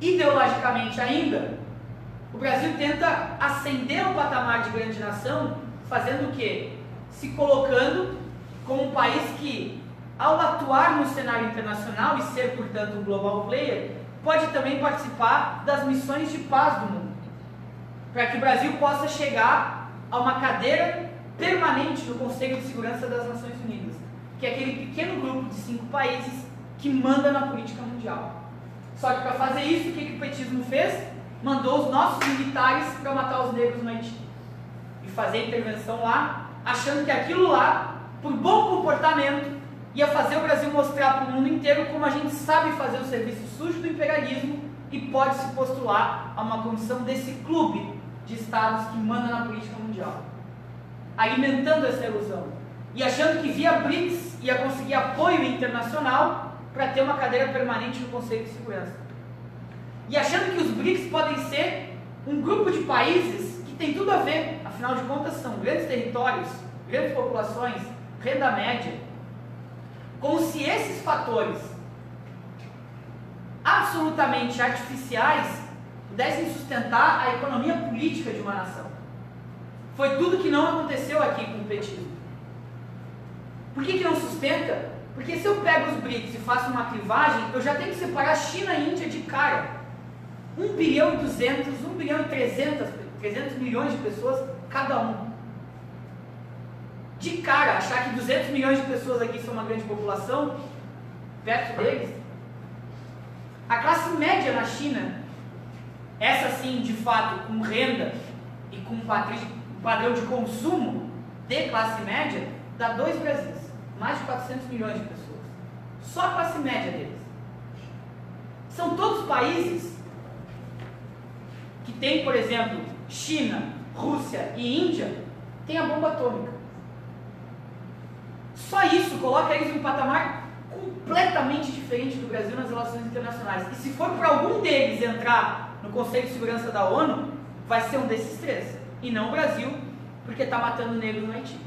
Ideologicamente ainda, o Brasil tenta ascender ao patamar de grande nação, fazendo o quê? Se colocando como um país que, ao atuar no cenário internacional e ser, portanto, um global player, pode também participar das missões de paz do mundo, para que o Brasil possa chegar a uma cadeira permanente no Conselho de Segurança das Nações Unidas, que é aquele pequeno grupo de 5 países que manda na política mundial. Só que para fazer isso, o que o petismo fez? Mandou os nossos militares para matar os negros no Haiti e fazer intervenção lá, achando que aquilo lá, por bom comportamento, ia fazer o Brasil mostrar para o mundo inteiro como a gente sabe fazer o serviço sujo do imperialismo e pode se postular a uma condição desse clube de estados que manda na política mundial, alimentando essa ilusão e achando que via BRICS ia conseguir apoio internacional para ter uma cadeira permanente no Conselho de Segurança. E achando que os BRICS podem ser um grupo de países que tem tudo a ver, afinal de contas são grandes territórios, grandes populações, renda média, como se esses fatores absolutamente artificiais pudessem sustentar a economia política de uma nação. Foi tudo que não aconteceu aqui com o petismo. Por que não sustenta? Porque se eu pego os BRICS e faço uma clivagem, eu já tenho que separar China e Índia de cara. 1 bilhão e 200, 1 bilhão e 300 milhões de pessoas cada um. De cara, achar que 200 milhões de pessoas aqui são uma grande população, perto deles. A classe média na China, essa sim, de fato, com renda e com padrão de consumo de classe média, dá 2 Brasis, mais de 400 milhões de pessoas. Só a classe média deles. São todos países que tem, por exemplo, China, Rússia e Índia, tem a bomba atômica. Só isso coloca eles em um patamar completamente diferente do Brasil nas relações internacionais. E se for para algum deles entrar no Conselho de Segurança da ONU, vai ser um desses 3. E não o Brasil, porque está matando negros no Haiti.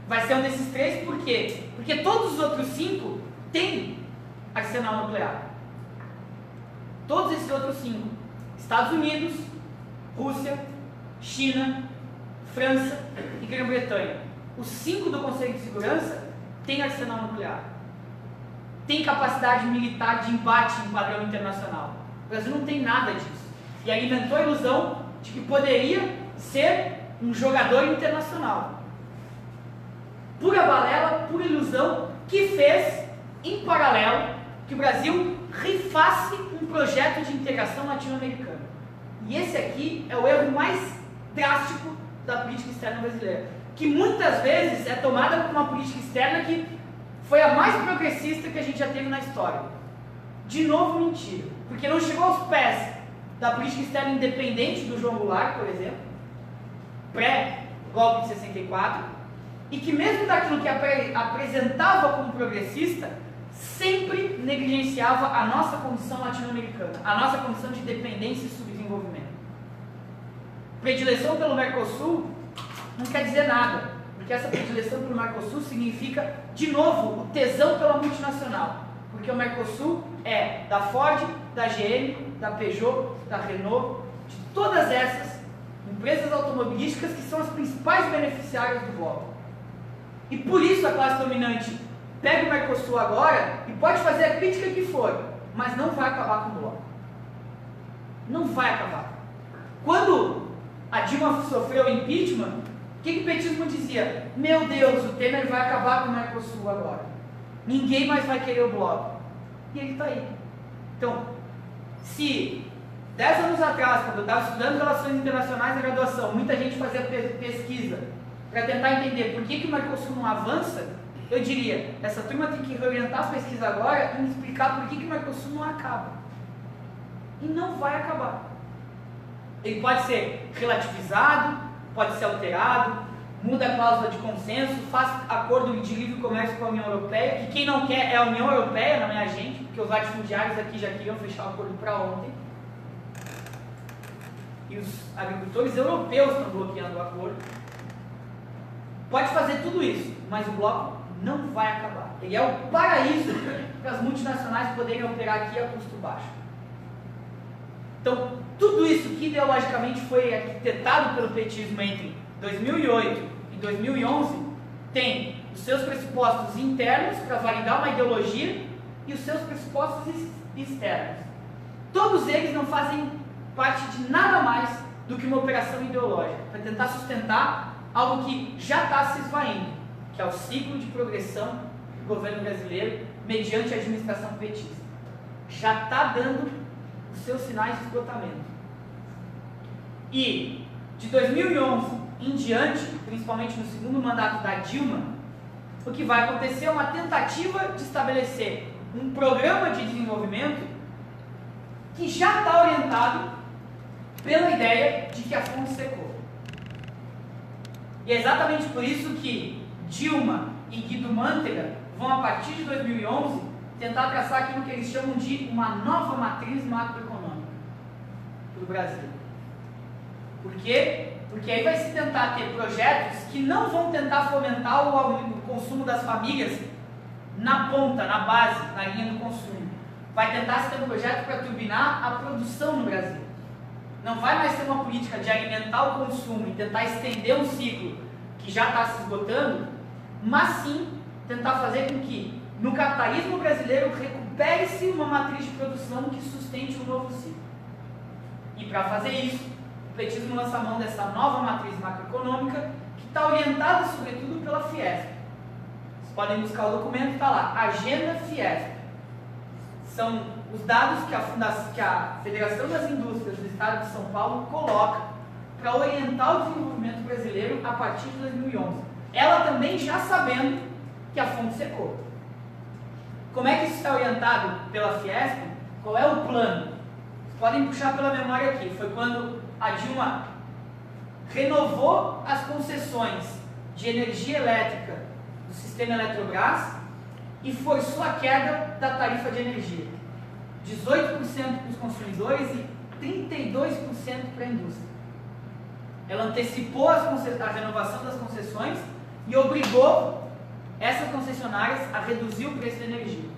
Vai ser um desses 3 por quê? Porque todos os outros 5 têm arsenal nuclear. Todos esses outros 5. Estados Unidos, Rússia, China, França e Grã-Bretanha. Os 5 do Conselho de Segurança têm arsenal nuclear. Tem capacidade militar de embate em padrão internacional. O Brasil não tem nada disso. E alimentou a ilusão de que poderia ser um jogador internacional. Pura balela, pura ilusão, que fez, em paralelo, que o Brasil rifasse um projeto de integração latino-americana. E esse aqui é o erro mais drástico da política externa brasileira, que muitas vezes é tomada como uma política externa que foi a mais progressista que a gente já teve na história. De novo, mentira, porque não chegou aos pés da política externa independente do João Goulart, por exemplo, pré-golpe de 64, e que mesmo daquilo que apresentava como progressista, sempre negligenciava a nossa condição latino-americana, a nossa condição de dependência e subdesenvolvimento. Predileção pelo Mercosul não quer dizer nada, porque essa predileção pelo Mercosul significa, de novo, o tesão pela multinacional, porque o Mercosul é da Ford, da GM, da Peugeot, da Renault, de todas essas empresas automobilísticas que são as principais beneficiárias do bloco. E por isso a classe dominante pega o Mercosul agora e pode fazer a crítica que for, mas não vai acabar com o bloco. Não vai acabar. Quando a Dilma sofreu o impeachment, o que o petismo dizia? Meu Deus, o Temer vai acabar com o Mercosul agora. Ninguém mais vai querer o bloco. E ele está aí. Então, se 10 anos atrás, quando eu estava estudando relações internacionais na graduação, muita gente fazia pesquisa para tentar entender por que o Mercosul não avança, eu diria, essa turma tem que reorientar a pesquisa agora e explicar por que o Mercosul não acaba. E não vai acabar. Ele pode ser relativizado, pode ser alterado, muda a cláusula de consenso, faz acordo de livre comércio com a União Europeia, que quem não quer é a União Europeia, não é a gente, porque os latifundiários aqui já queriam fechar o acordo para ontem. E os agricultores europeus estão bloqueando o acordo. Pode fazer tudo isso, mas o bloco não vai acabar. Ele é o paraíso para as multinacionais poderem operar aqui a custo baixo. Então, tudo isso que ideologicamente foi arquitetado pelo petismo entre 2008 e 2011 tem os seus pressupostos internos para validar uma ideologia e os seus pressupostos externos. Todos eles não fazem parte de nada mais do que uma operação ideológica para tentar sustentar algo que já está se esvaindo, que é o ciclo de progressão do governo brasileiro mediante a administração petista. Já está dando os seus sinais de esgotamento. E de 2011 em diante, principalmente no segundo mandato da Dilma, o que vai acontecer é uma tentativa de estabelecer um programa de desenvolvimento que já está orientado pela ideia de que a fonte secou. E é exatamente por isso que Dilma e Guido Mantega vão, a partir de 2011, tentar traçar aquilo que eles chamam de uma nova matriz macroeconômica para o Brasil. Por quê? Porque aí vai se tentar ter projetos que não vão tentar fomentar o consumo das famílias na ponta, na base, na linha do consumo. Vai tentar se ter um projeto para turbinar a produção no Brasil. não vai mais ser uma política de alimentar o consumo e tentar estender um ciclo que já está se esgotando, mas sim tentar fazer com que no capitalismo brasileiro recupere-se uma matriz de produção que sustente um novo ciclo. E para fazer isso, o petismo lança a mão dessa nova matriz macroeconômica que está orientada sobretudo pela Fiesp. Vocês podem buscar o documento, está lá, Agenda Fiesp. São os dados que a Federação das Indústrias do Estado de São Paulo coloca para orientar o desenvolvimento brasileiro a partir de 2011. Ela também já sabendo que a fonte secou. Como é que isso está orientado pela Fiesp? Qual é o plano? Vocês podem puxar pela memória aqui. Foi quando a Dilma renovou as concessões de energia elétrica do sistema Eletrobras e forçou a queda da tarifa de energia. 18% para os consumidores e 32% para a indústria. Ela antecipou a renovação das concessões e obrigou essas concessionárias a reduzir o preço da energia.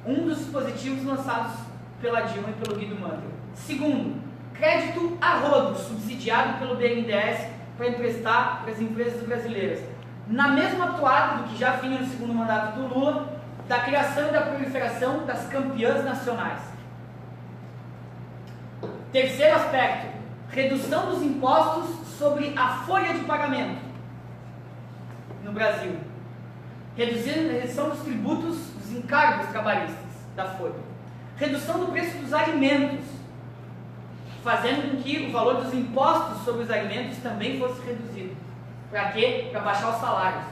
Um dos dispositivos lançados pela Dilma e pelo Guido Mantega. Segundo, crédito a rodo, subsidiado pelo BNDES para emprestar para as empresas brasileiras. Na mesma toada do que já vinha no segundo mandato do Lula, da criação e da proliferação das campeãs nacionais. Terceiro aspecto, redução dos impostos sobre a folha de pagamento no Brasil. Redução dos tributos, dos encargos trabalhistas da folha. Redução do preço dos alimentos, fazendo com que o valor dos impostos sobre os alimentos também fosse reduzido. Para quê? Para baixar os salários.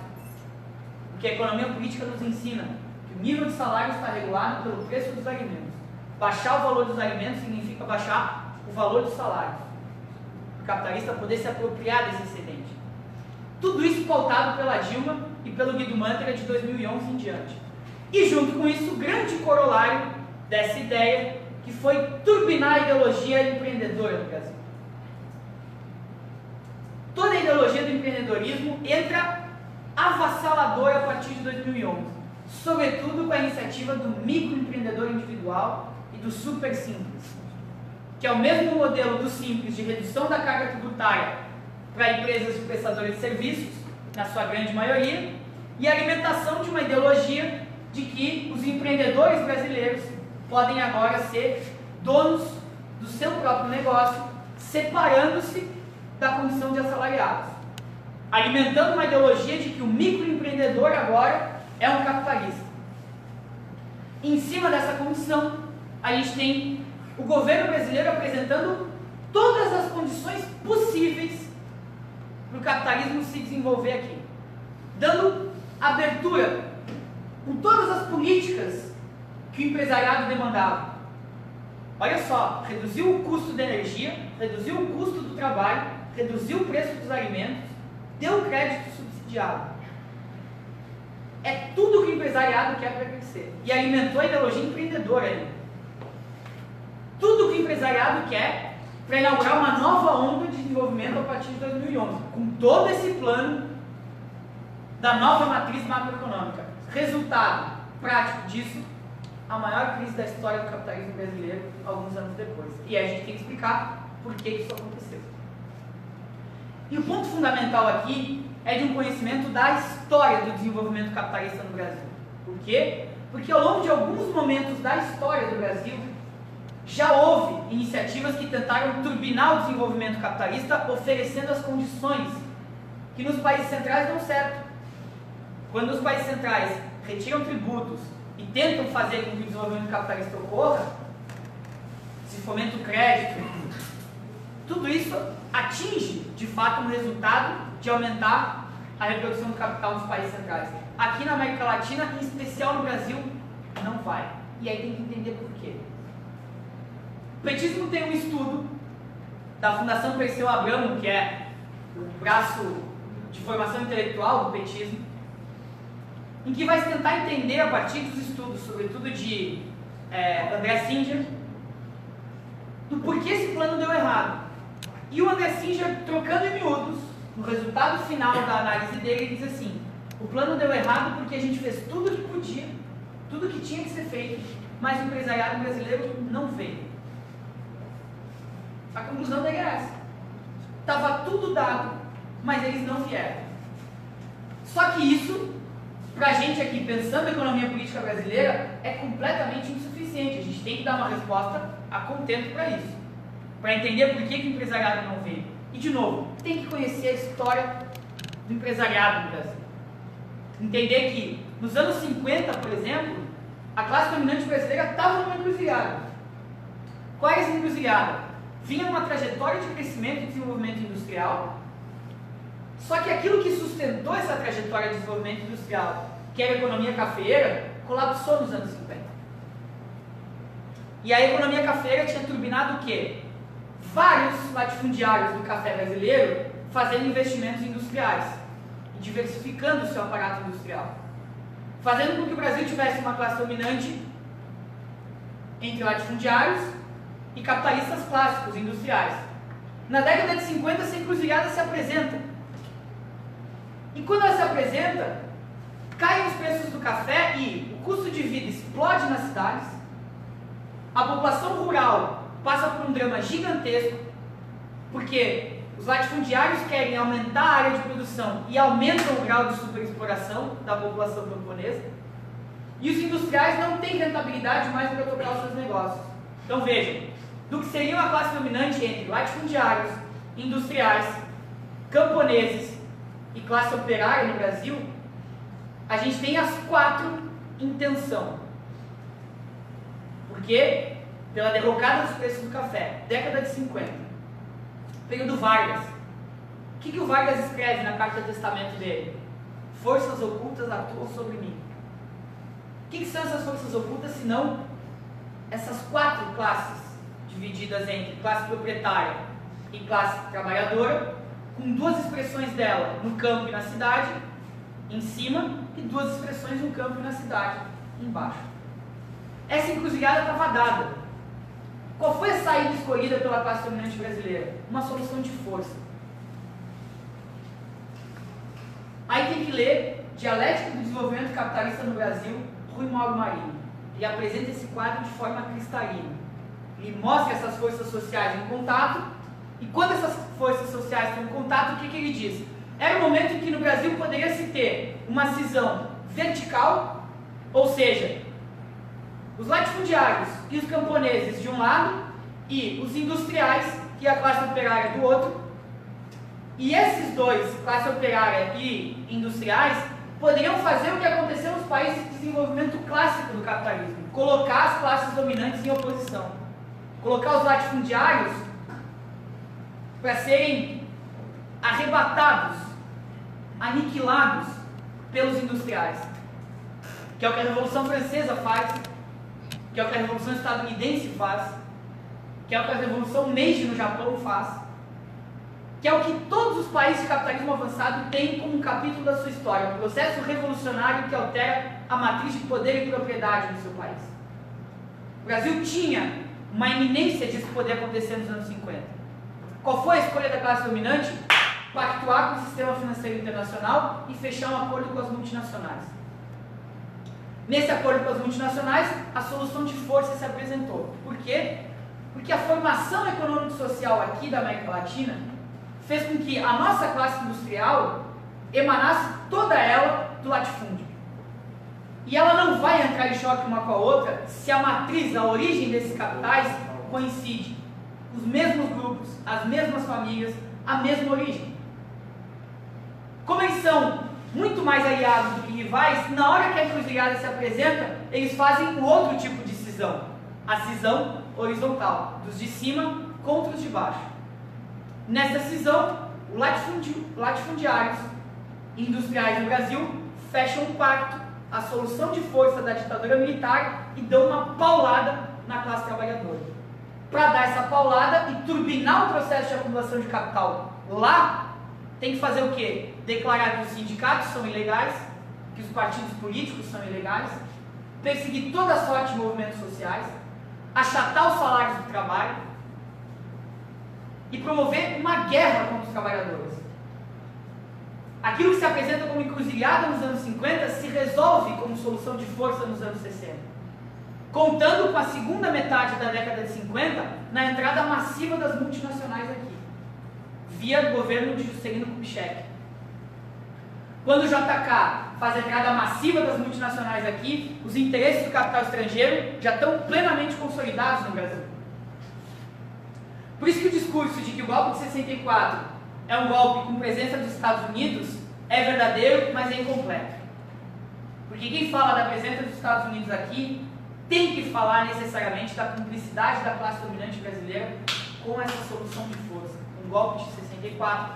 Porque a economia política nos ensina que o nível de salário está regulado pelo preço dos alimentos. Baixar o valor dos alimentos significa baixar o valor dos salários. O capitalista poder se apropriar desse excedente. Tudo isso pautado pela Dilma e pelo Guido Mantega de 2011 em diante. E junto com isso, o grande corolário dessa ideia, que foi turbinar a ideologia empreendedora no Brasil. Toda a ideologia do empreendedorismo entra avassaladora a partir de 2011, sobretudo com a iniciativa do microempreendedor individual e do super simples, que é o mesmo modelo do simples de redução da carga tributária para empresas de prestadores de serviços, na sua grande maioria, e a alimentação de uma ideologia de que os empreendedores brasileiros podem agora ser donos do seu próprio negócio, separando-se da condição de assalariados, alimentando uma ideologia de que o microempreendedor agora é um capitalista. Em cima dessa condição, a gente tem o governo brasileiro apresentando todas as condições possíveis para o capitalismo se desenvolver aqui, dando abertura com todas as políticas que o empresariado demandava. Olha só, reduziu o custo da energia, reduziu o custo do trabalho, reduziu o preço dos alimentos, deu crédito subsidiado. É tudo que o empresariado quer para crescer. E alimentou a ideologia empreendedora ainda. Tudo que o empresariado quer para inaugurar uma nova onda de desenvolvimento a partir de 2011, com todo esse plano da nova matriz macroeconômica. Resultado prático disso, a maior crise da história do capitalismo brasileiro, alguns anos depois. E aí a gente tem que explicar por que isso aconteceu. E o ponto fundamental aqui é de um conhecimento da história do desenvolvimento capitalista no Brasil. Por quê? Porque ao longo de alguns momentos da história do Brasil, já houve iniciativas que tentaram turbinar o desenvolvimento capitalista, oferecendo as condições que nos países centrais dão certo. Quando os países centrais retiram tributos e tentam fazer com que o desenvolvimento capitalista ocorra, se fomenta o crédito, tudo isso atinge, de fato, um resultado de aumentar a reprodução do capital nos países centrais. Aqui na América Latina, em especial no Brasil, não vai. E aí tem que entender por quê. O petismo tem um estudo da Fundação Perseu Abramo, que é o braço de formação intelectual do petismo, em que vai tentar entender, a partir dos estudos, sobretudo de André Singer, do porquê esse plano deu errado. E o André Singer, trocando em miúdos, no resultado final da análise dele, ele diz assim: o plano deu errado porque a gente fez tudo o que podia, tudo o que tinha que ser feito, mas o empresariado brasileiro não veio. A conclusão dele é essa. Estava tudo dado, mas eles não vieram. Só que isso, para a gente aqui, pensando na economia política brasileira, é completamente insuficiente. A gente tem que dar uma resposta a contento para isso. Para entender por que o empresariado não veio. E, de novo, tem que conhecer a história do empresariado no Brasil. Entender que, nos anos 50, por exemplo, a classe dominante brasileira estava numa encruzilhada. Qual é essa encruzilhada? Vinha uma trajetória de crescimento e desenvolvimento industrial, só que aquilo que sustentou essa trajetória de desenvolvimento industrial, que era a economia cafeeira, colapsou nos anos 50. E a economia cafeeira tinha turbinado o quê? Vários latifundiários do café brasileiro fazendo investimentos industriais e diversificando o seu aparato industrial, fazendo com que o Brasil tivesse uma classe dominante entre latifundiários e capitalistas clássicos industriais. Na década de 50, essa encruzilhada se apresenta. E quando ela se apresenta, caem os preços do café e o custo de vida explode nas cidades, a população rural passa por um drama gigantesco, porque os latifundiários querem aumentar a área de produção e aumentam o grau de superexploração da população camponesa, e os industriais não têm rentabilidade mais para tocar os seus negócios. Então vejam, do que seria uma classe dominante entre latifundiários, industriais, camponeses e classe operária no Brasil, a gente tem as quatro em tensão. Por quê? Pela derrocada dos preços do café, década de 50. Período Vargas. O que o Vargas escreve na carta de testamento dele? Forças ocultas atuam sobre mim. O que são essas forças ocultas, senão essas quatro classes divididas entre classe proprietária e classe trabalhadora, com duas expressões dela no campo e na cidade, em cima, e duas expressões no campo e na cidade, embaixo. Essa encruzilhada estava dada. Qual foi a saída escolhida pela classe dominante brasileira? Uma solução de força. Aí tem que ler Dialética do Desenvolvimento Capitalista no Brasil, Rui Mauro Marinho. Ele apresenta esse quadro de forma cristalina. Ele mostra essas forças sociais em contato, e quando essas forças sociais estão em contato, o que ele diz? Era um momento em que no Brasil poderia se ter uma cisão vertical, ou seja, os latifundiários e os camponeses de um lado, e os industriais e a classe operária do outro, e esses dois, classe operária e industriais, poderiam fazer o que aconteceu nos países de desenvolvimento clássico do capitalismo, colocar as classes dominantes em oposição, colocar os latifundiários para serem arrebatados, aniquilados pelos industriais, que é o que a Revolução Francesa faz, que é o que a Revolução Estadunidense faz, que é o que a Revolução Meiji no Japão faz, que é o que todos os países de capitalismo avançado têm como um capítulo da sua história, um processo revolucionário que altera a matriz de poder e propriedade no seu país. O Brasil tinha uma iminência disso poder acontecer nos anos 50. Qual foi a escolha da classe dominante? Pactuar com o sistema financeiro internacional e fechar um acordo com as multinacionais. Nesse acordo com as multinacionais, a solução de força se apresentou. Por quê? Porque a formação econômico-social aqui da América Latina fez com que a nossa classe industrial emanasse toda ela do latifúndio. E ela não vai entrar em choque uma com a outra se a matriz, a origem desses capitais coincide. Os mesmos grupos, as mesmas famílias, a mesma origem. Como eles são muito mais aliados do que rivais, na hora que a encruzilhada se apresenta, eles fazem um outro tipo de cisão. A cisão horizontal, dos de cima contra os de baixo. Nessa cisão, latifundiários e industriais no Brasil fecham um pacto, a solução de força da ditadura militar, e dão uma paulada na classe trabalhadora. Para dar essa paulada e turbinar o processo de acumulação de capital lá, tem que fazer o quê? Declarar que os sindicatos são ilegais, que os partidos políticos são ilegais, perseguir toda sorte de movimentos sociais, achatar os salários do trabalho e promover uma guerra contra os trabalhadores. Aquilo que se apresenta como encruzilhada nos anos 50 se resolve como solução de força nos anos 60. contando com a segunda metade da década de 50, na entrada massiva das multinacionais aqui, via governo de Juscelino Kubitschek. Quando o JK faz a entrada massiva das multinacionais aqui, os interesses do capital estrangeiro já estão plenamente consolidados no Brasil. Por isso que o discurso de que o golpe de 64 é um golpe com presença dos Estados Unidos é verdadeiro, mas é incompleto. Porque quem fala da presença dos Estados Unidos aqui tem que falar necessariamente da cumplicidade da classe dominante brasileira com essa solução de força, um golpe de 64,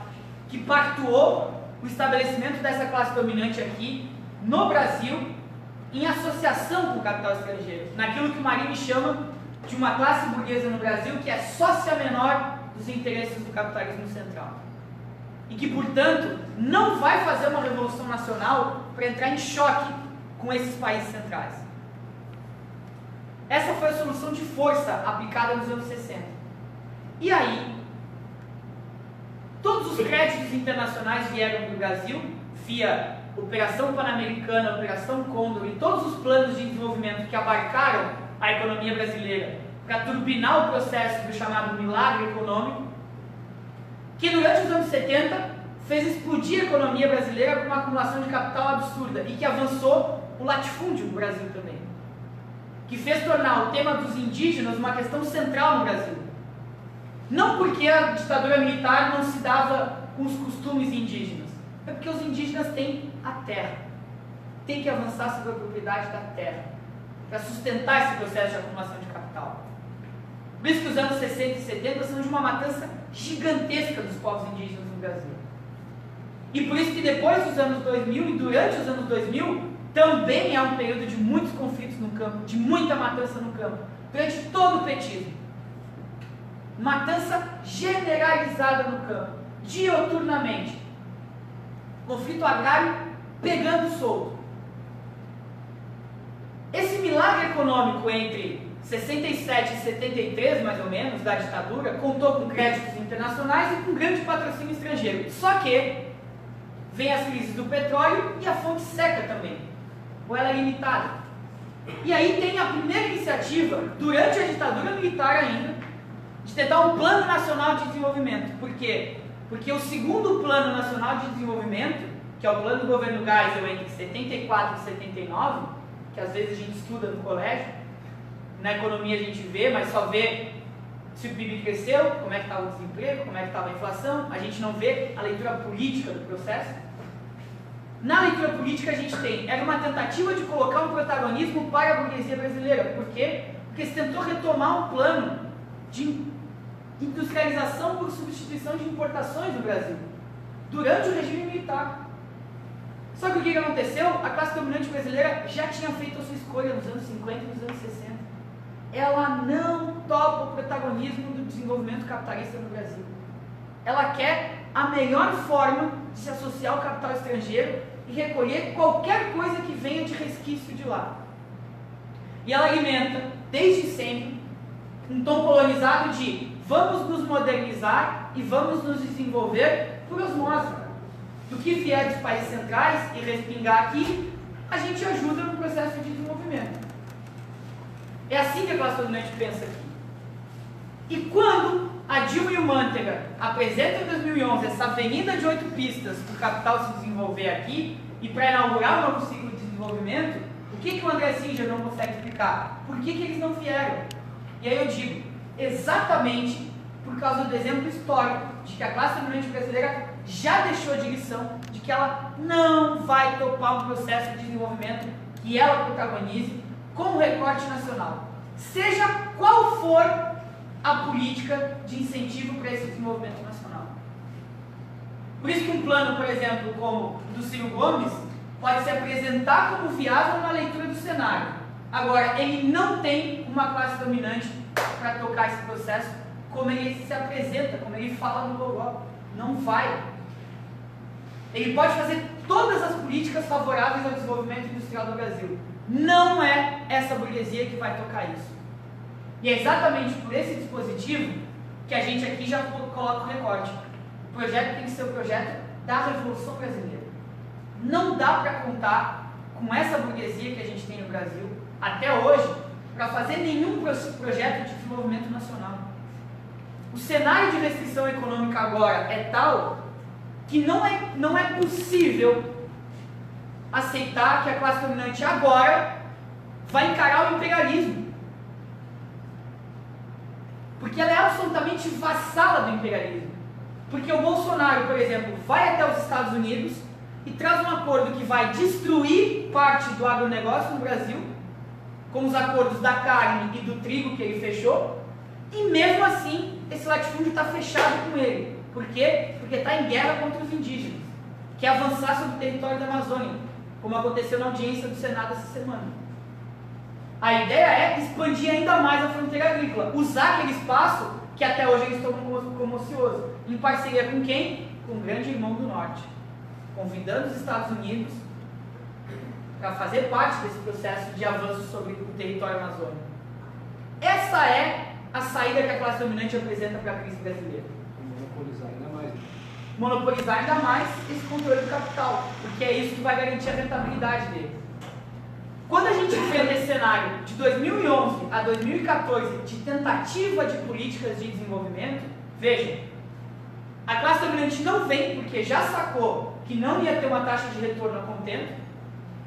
que pactuou o estabelecimento dessa classe dominante aqui no Brasil em associação com o capital estrangeiro, naquilo que o Marini chama de uma classe burguesa no Brasil que é sócia menor dos interesses do capitalismo central. E que, portanto, não vai fazer uma revolução nacional para entrar em choque com esses países centrais. Essa foi a solução de força aplicada nos anos 60. E aí, todos os créditos internacionais vieram para o Brasil, via Operação Pan-Americana, Operação Condor e todos os planos de desenvolvimento que abarcaram a economia brasileira para turbinar o processo do chamado milagre econômico, que durante os anos 70 fez explodir a economia brasileira com uma acumulação de capital absurda e que avançou o latifúndio no Brasil também, que fez tornar o tema dos indígenas uma questão central no Brasil. Não porque a ditadura militar não se dava com os costumes indígenas, é porque os indígenas têm a terra, têm que avançar sobre a propriedade da terra, para sustentar esse processo de acumulação de capital. Por isso que os anos 60 e 70 são de uma matança gigantesca dos povos indígenas no Brasil. E por isso que depois dos anos 2000 e durante os anos 2000, também é um período de muitos conflitos no campo, de muita matança no campo, durante todo o petismo. Matança generalizada no campo, dioturnamente. Conflito agrário pegando solto. Esse milagre econômico entre 67 e 73, mais ou menos, da ditadura, contou com créditos internacionais e com grande patrocínio estrangeiro. Só que vem as crises do petróleo e a fonte seca também, ou ela é limitada. E aí tem a primeira iniciativa, durante a ditadura militar ainda, de tentar um plano nacional de desenvolvimento. Por quê? Porque o segundo plano nacional de desenvolvimento, que é o plano do governo Geisel entre 74 e 79, que às vezes a gente estuda no colégio, na economia a gente vê, mas só vê se o PIB cresceu, como é que estava o desemprego, como é que estava a inflação, a gente não vê a leitura política do processo. Na leitura política a gente tem, era uma tentativa de colocar um protagonismo para a burguesia brasileira. Por quê? Porque se tentou retomar um plano de industrialização por substituição de importações no Brasil, durante o regime militar. Só que o que aconteceu? A classe dominante brasileira já tinha feito a sua escolha nos anos 50 e nos anos 60. Ela não topa o protagonismo do desenvolvimento capitalista no Brasil. Ela quer a melhor forma de se associar ao capital estrangeiro e recolher qualquer coisa que venha de resquício de lá. E ela alimenta, desde sempre, um tom colonizado de vamos nos modernizar e vamos nos desenvolver por osmose. Do que vier dos países centrais e respingar aqui, a gente ajuda no processo de desenvolvimento. É assim que a classe dominante pensa aqui. E quando a Dilma e o Mantega apresentam em 2011 essa avenida de 8 pistas para o capital se desenvolver aqui e para inaugurar um novo ciclo de desenvolvimento, o que o André Singer não consegue explicar? Por que eles não vieram? E aí eu digo, exatamente por causa do exemplo histórico de que a classe dominante brasileira já deixou de lição de que ela não vai topar um processo de desenvolvimento que ela protagonize com o recorte nacional, seja qual for a política de incentivo para esse desenvolvimento nacional. Por isso que um plano, por exemplo, como o do Ciro Gomes, pode se apresentar como viável na leitura do cenário. Agora, ele não tem uma classe dominante para tocar esse processo como ele se apresenta, como ele fala no Gogó. Não vai. Ele pode fazer todas as políticas favoráveis ao desenvolvimento industrial do Brasil. Não é essa burguesia que vai tocar isso. E é exatamente por esse dispositivo que a gente aqui já coloca o recorte. O projeto tem que ser o projeto da Revolução Brasileira. Não dá para contar com essa burguesia que a gente tem no Brasil, até hoje, para fazer nenhum projeto de desenvolvimento nacional. O cenário de restrição econômica agora é tal que não é possível aceitar que a classe dominante agora vai encarar o imperialismo. Porque ela é absolutamente vassala do imperialismo. Porque o Bolsonaro, por exemplo, vai até os Estados Unidos e traz um acordo que vai destruir parte do agronegócio no Brasil, com os acordos da carne e do trigo que ele fechou, e mesmo assim esse latifúndio está fechado com ele. Por quê? Porque está em guerra contra os indígenas, que é avançar sobre o território da Amazônia, como aconteceu na audiência do Senado essa semana. A ideia é expandir ainda mais a fronteira agrícola, usar aquele espaço que até hoje eles tomam como ocioso, em parceria com quem? Com o grande irmão do Norte, convidando os Estados Unidos para fazer parte desse processo de avanço sobre o território amazônico. Essa é a saída que a classe dominante apresenta para a crise brasileira. Monopolizar ainda mais. Monopolizar ainda mais esse controle do capital, porque é isso que vai garantir a rentabilidade dele. Quando a gente enfrenta esse cenário de 2011 a 2014 de tentativa de políticas de desenvolvimento, vejam, a classe dominante não vem porque já sacou que não ia ter uma taxa de retorno a contento,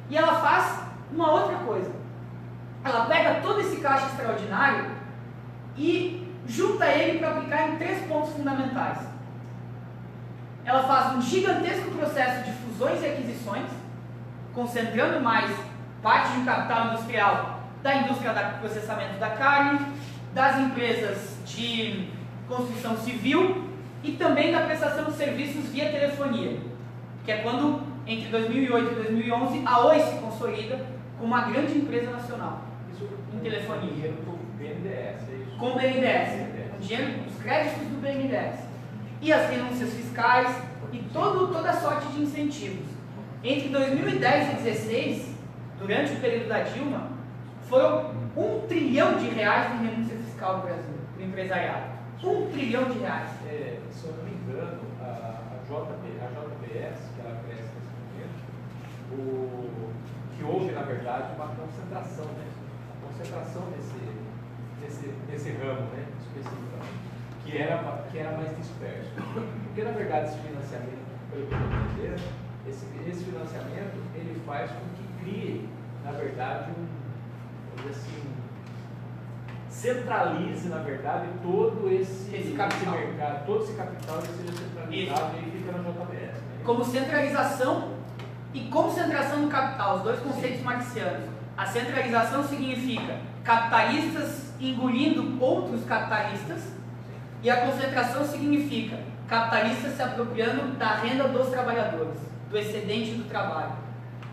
e ela faz uma outra coisa. Ela pega todo esse caixa extraordinário e junta ele para aplicar em 3 pontos fundamentais. Ela faz um gigantesco processo de fusões e aquisições, concentrando mais parte de um capital industrial da indústria do processamento da carne, das empresas de construção civil e também da prestação de serviços via telefonia, que é quando, entre 2008 e 2011, a Oi se consolida como uma grande empresa nacional em telefonia. Dinheiro do BNDES, é isso? Com o BNDES, com dinheiro, os créditos do BNDES, e as renúncias fiscais e toda sorte de incentivos. Entre 2010 e 2016, durante o período da Dilma, foram R$1 trilhão de renúncia fiscal no Brasil, para o empresariado. R$1 trilhão. Se eu não me engano, a JBS, que ela cresce nesse momento, que houve, na verdade, uma concentração, né? A concentração desse ramo, né? Especificamente, que era mais disperso. Porque, na verdade, esse financiamento, pelo que eu entender, esse financiamento, ele faz com que crie, na verdade, vamos dizer assim, centralize, na verdade, todo esse mercado, todo esse capital, ele seja centralizado e fica na JBS. Né? Como centralização e concentração do capital, os dois conceitos marxianos. A centralização significa capitalistas engolindo outros capitalistas, e a concentração significa capitalistas se apropriando da renda dos trabalhadores, do excedente do trabalho.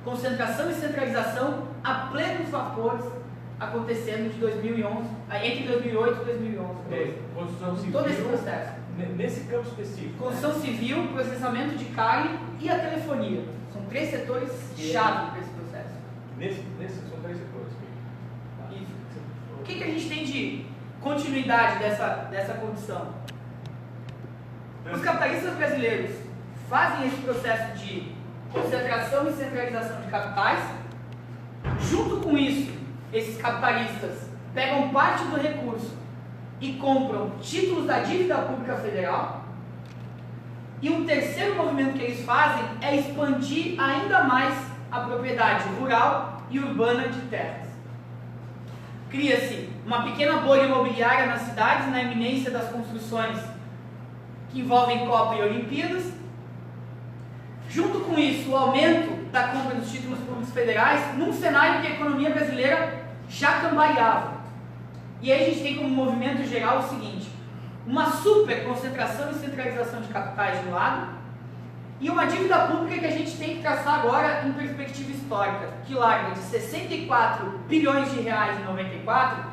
Concentração e centralização a plenos vapores acontecendo de 2011, entre 2008 e 2011. Construção civil, todo esse processo. Nesse campo específico. Construção civil, processamento de carne e a telefonia. São 3 setores chave para esse processo. Nesses são 3 setores. Isso. O que a gente tem de continuidade dessa condição? Os capitalistas brasileiros fazem esse processo de concentração e centralização de capitais. Junto com isso, esses capitalistas pegam parte do recurso e compram títulos da dívida pública federal. E um terceiro movimento que eles fazem é expandir ainda mais a propriedade rural e urbana de terras. Cria-se uma pequena bolha imobiliária nas cidades, na eminência das construções que envolvem Copa e Olimpíadas. Junto com isso, o aumento da compra dos títulos públicos federais, num cenário que a economia brasileira já cambaleava. E aí a gente tem como movimento geral o seguinte: uma super concentração e centralização de capitais de um lado, e uma dívida pública que a gente tem que traçar agora em perspectiva histórica, que larga de 64 bilhões de reais em 94,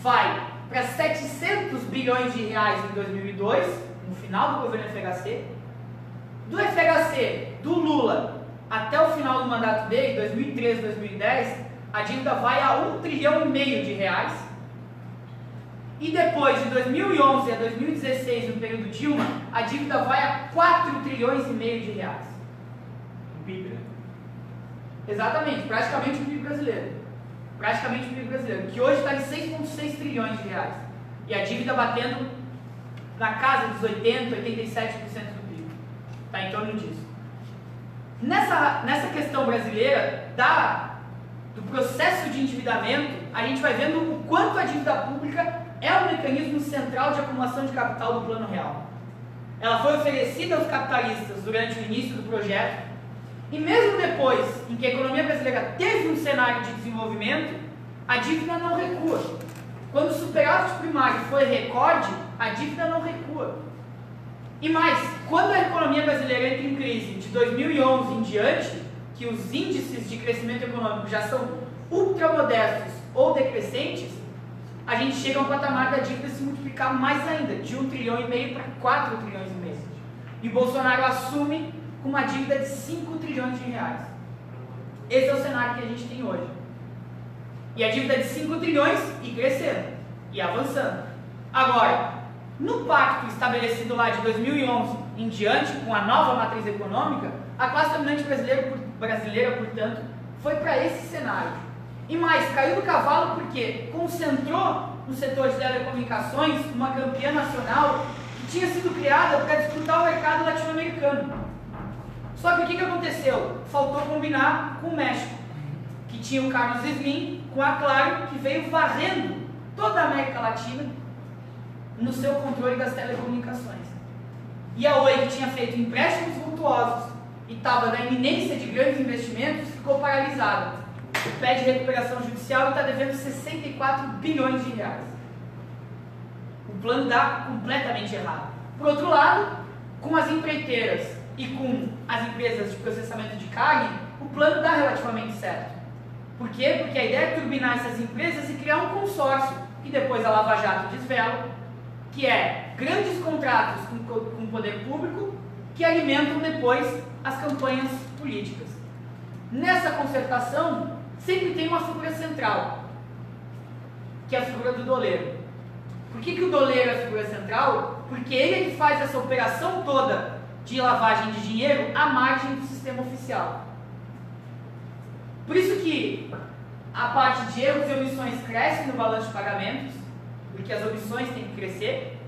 vai para 700 bilhões de reais em 2002, no final do governo FHC. Do FHC, do Lula, até o final do mandato dele, 2013, 2010, a dívida vai a R$1,5 trilhão de reais. E depois, de 2011 a 2016, no período Dilma, a dívida vai a R$4,5 trilhões de reais. Um PIB, né? Exatamente, praticamente o PIB brasileiro. praticamente o PIB brasileiro, que hoje está em 6,6 trilhões de reais. E a dívida batendo na casa dos 80%, 87% do PIB. Está em torno disso. Nessa questão brasileira, do processo de endividamento, a gente vai vendo o quanto a dívida pública é um mecanismo central de acumulação de capital do Plano Real. Ela foi oferecida aos capitalistas durante o início do projeto, e mesmo depois em que a economia brasileira teve um cenário de desenvolvimento, a dívida não recua. Quando o superávit primário foi recorde, a dívida não recua. E mais, quando a economia brasileira entra em crise de 2011 em diante, que os índices de crescimento econômico já são ultramodestos ou decrescentes, a gente chega a um patamar da dívida se multiplicar mais ainda, de 1,5 trilhão para 4 trilhões e meio. E Bolsonaro assume com uma dívida de 5 trilhões de reais. Esse é o cenário que a gente tem hoje. E a dívida de 5 trilhões e crescendo, e avançando. Agora, no pacto estabelecido lá de 2011 em diante, com a nova matriz econômica, a classe dominante brasileira, portanto, foi para esse cenário. E mais, caiu do cavalo porque concentrou no setor de telecomunicações uma campeã nacional que tinha sido criada para disputar o mercado latino-americano. Só que o que aconteceu? Faltou combinar com o México, que tinha o Carlos Slim com a Claro, que veio varrendo toda a América Latina no seu controle das telecomunicações. E a Oi, que tinha feito empréstimos vultuosos e estava na iminência de grandes investimentos, ficou paralisada. Pede recuperação judicial e está devendo 64 bilhões de reais. O plano dá completamente errado. Por outro lado, com as empreiteiras e com as empresas de processamento de carne, o plano dá relativamente certo. Por quê? Porque a ideia é turbinar essas empresas e criar um consórcio, que depois a Lava Jato desvela, que é grandes contratos com o poder público que alimentam depois as campanhas políticas. Nessa concertação, sempre tem uma figura central, que é a figura do doleiro. Por que o doleiro é a figura central? Porque ele é que faz essa operação toda de lavagem de dinheiro à margem do sistema oficial. Por isso que a parte de erros e omissões cresce no balanço de pagamentos, porque as omissões têm que crescer.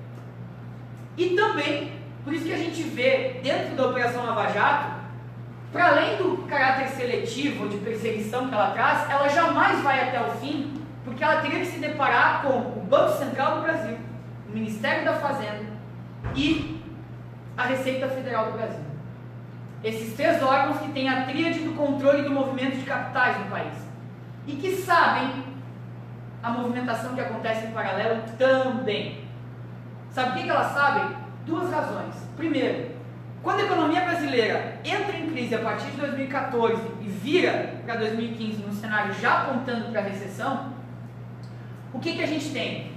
E também, por isso que a gente vê dentro da Operação Lava Jato, para além do caráter seletivo ou de perseguição que ela traz, ela jamais vai até o fim, porque ela teria que se deparar com o Banco Central do Brasil, o Ministério da Fazenda e a Receita Federal do Brasil. Esses três órgãos que têm a tríade do controle do movimento de capitais no país e que sabem a movimentação que acontece em paralelo também. Sabe o que elas sabem? Duas razões. Primeiro, quando a economia brasileira entra em crise a partir de 2014 e vira para 2015 num cenário já apontando para a recessão, o que a gente tem?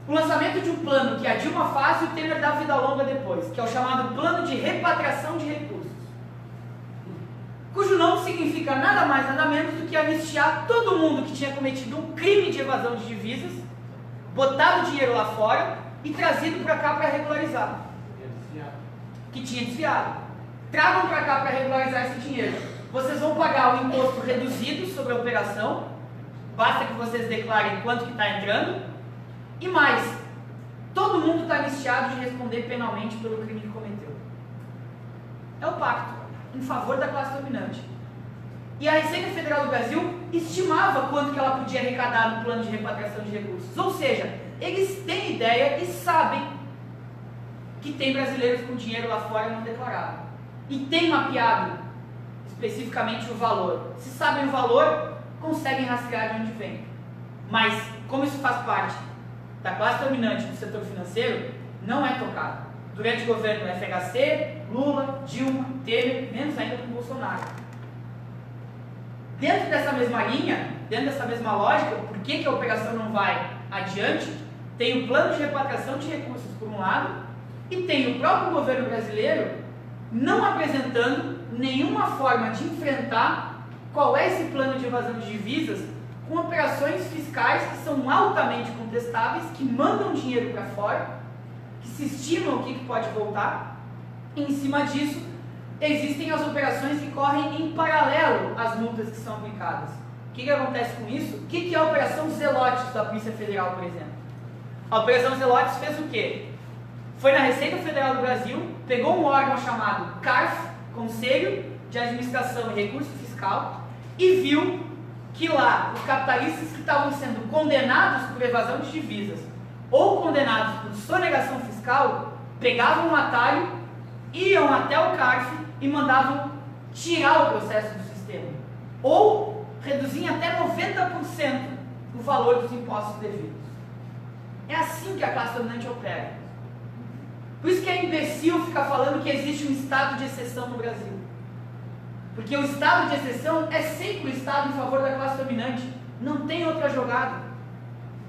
O lançamento de um plano que a Dilma faz e o Temer dá vida longa depois, que é o chamado Plano de Repatriação de Recursos, cujo nome significa nada mais, nada menos do que anistiar todo mundo que tinha cometido um crime de evasão de divisas, botado dinheiro lá fora e trazido para cá para regularizar. Que tinha desviado. Tragam para cá para regularizar esse dinheiro. Vocês vão pagar um imposto reduzido sobre a operação, basta que vocês declarem quanto que está entrando, e mais, todo mundo está anistiado de responder penalmente pelo crime que cometeu. É o pacto em favor da classe dominante. E a Receita Federal do Brasil estimava quanto que ela podia arrecadar no plano de repatriação de recursos. Ou seja, eles têm ideia e sabem que tem brasileiros com dinheiro lá fora não declarado. E tem mapeado especificamente o valor. Se sabem o valor, conseguem rastrear de onde vem. Mas, como isso faz parte da classe dominante do setor financeiro, não é tocado. Durante o governo FHC, Lula, Dilma, Temer, menos ainda com Bolsonaro. Dentro dessa mesma linha, dentro dessa mesma lógica, por que a operação não vai adiante? Tem o plano de repatriação de recursos por um lado, e tem o próprio governo brasileiro não apresentando nenhuma forma de enfrentar qual é esse plano de evasão de divisas com operações fiscais que são altamente contestáveis, que mandam dinheiro para fora, que se estimam o que pode voltar, e em cima disso existem as operações que correm em paralelo às multas que são aplicadas, que acontece com isso? O que é a Operação Zelotes da Polícia Federal, por exemplo? A Operação Zelotes fez o quê? Foi na Receita Federal do Brasil, pegou um órgão chamado CARF, Conselho de Administração e Recurso Fiscal, e viu que lá os capitalistas que estavam sendo condenados por evasão de divisas ou condenados por sonegação fiscal, pegavam um atalho, iam até o CARF e mandavam tirar o processo do sistema, ou reduzir até 90% o valor dos impostos devidos. É assim que a classe dominante opera. Por isso que é imbecil ficar falando que existe um estado de exceção no Brasil. Porque o estado de exceção é sempre o estado em favor da classe dominante. Não tem outra jogada.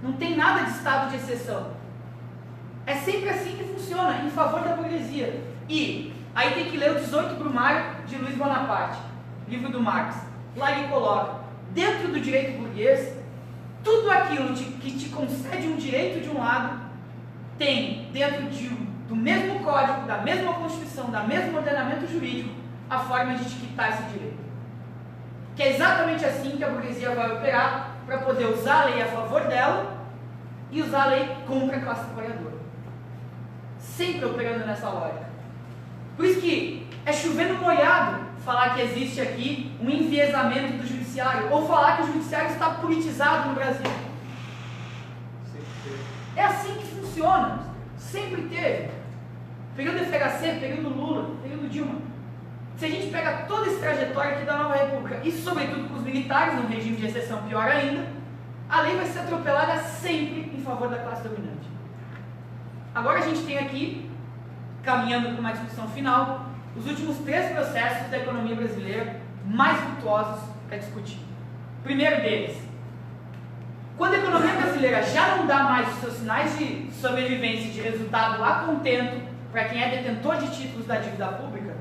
Não tem nada de estado de exceção. É sempre assim que funciona, em favor da burguesia. E aí tem que ler o 18 Brumário de Luiz Bonaparte, livro do Marx. Lá ele coloca, dentro do direito burguês, tudo aquilo que te concede um direito de um lado, tem dentro do mesmo código, da mesma Constituição, da mesmo ordenamento jurídico, a forma de te quitar esse direito. Que é exatamente assim que a burguesia vai operar para poder usar a lei a favor dela e usar a lei contra a classe trabalhadora. Sempre operando nessa lógica. Por isso que é chovendo molhado falar que existe aqui um enviesamento do judiciário, ou falar que o judiciário está politizado no Brasil. É assim que funciona. Sempre teve. Período FHC, período Lula, período Dilma. Se a gente pega toda essa trajetória aqui da Nova República, e sobretudo com os militares, no regime de exceção pior ainda, a lei vai ser atropelada sempre em favor da classe dominante. Agora a gente tem aqui, caminhando para uma discussão final, os últimos 3 processos da economia brasileira mais virtuosos para discutir. O primeiro deles, quando a economia brasileira já não dá mais os seus sinais de sobrevivência e de resultado a contento para quem é detentor de títulos da dívida pública,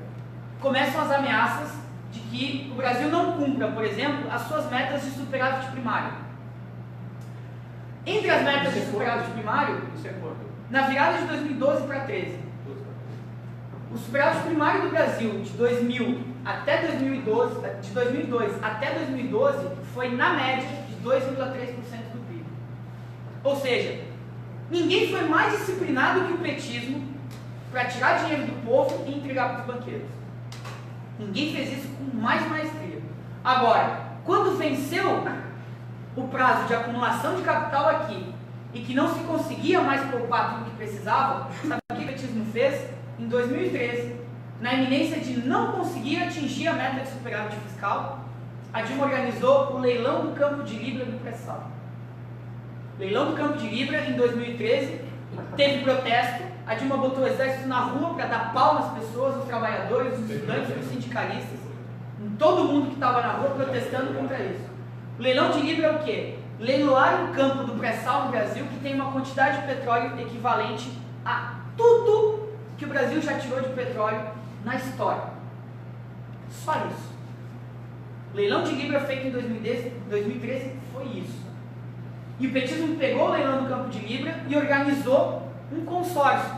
começam as ameaças de que o Brasil não cumpra, por exemplo, as suas metas de superávit primário. Entre as metas de superávit primário, Isso é quanto? na virada de 2012 para 13, o superávit primário do Brasil de 2000 até 2012, de 2002 até 2012, foi na média de 2,3% do PIB. Ou seja, ninguém foi mais disciplinado que o petismo para tirar dinheiro do povo e entregar para os banqueiros. Ninguém fez isso com mais maestria. Agora, quando venceu o prazo de acumulação de capital aqui e que não se conseguia mais poupar tudo que precisava, sabe o que o petismo fez? Em 2013, na iminência de não conseguir atingir a meta de superávit fiscal, a Dilma organizou o leilão do Campo de Libra do pré-sal. Leilão do Campo de Libra em 2013, teve protesto, a Dilma botou o exército na rua para dar pau nas pessoas, os trabalhadores, os estudantes, os sindicalistas, todo mundo que estava na rua protestando contra isso. O leilão de Libra é o quê? Leiloar um campo do pré-sal no Brasil que tem uma quantidade de petróleo equivalente a tudo que o Brasil já tirou de petróleo na história. Só isso. O leilão de Libra feito em 2013 foi isso. E o petismo pegou o leilão do Campo de Libra e organizou um consórcio.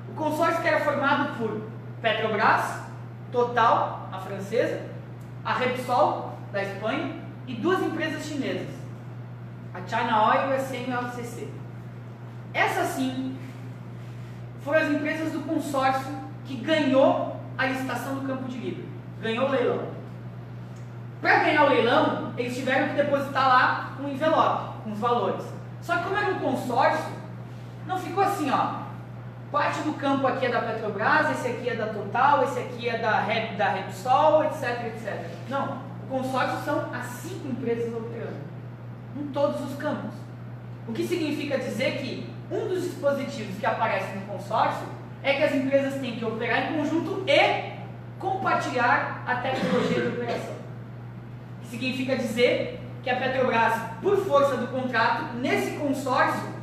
O consórcio que era formado por Petrobras, Total, a francesa, a Repsol, da Espanha, e 2 empresas chinesas, a China Oil e a CMLCC. Essas sim foram as empresas do consórcio que ganhou a licitação do Campo de Libra, ganhou o leilão. Para ganhar o leilão, eles tiveram que depositar lá um envelope com os valores. Só que como era um consórcio, não ficou assim, ó. Parte do campo aqui é da Petrobras, esse aqui é da Total, esse aqui é da Repsol, etc, etc. Não, o consórcio são as 5 empresas operando em todos os campos. O que significa dizer que um dos dispositivos que aparece no consórcio é que as empresas têm que operar em conjunto e compartilhar a tecnologia de operação. O que significa dizer que a Petrobras, por força do contrato, nesse consórcio,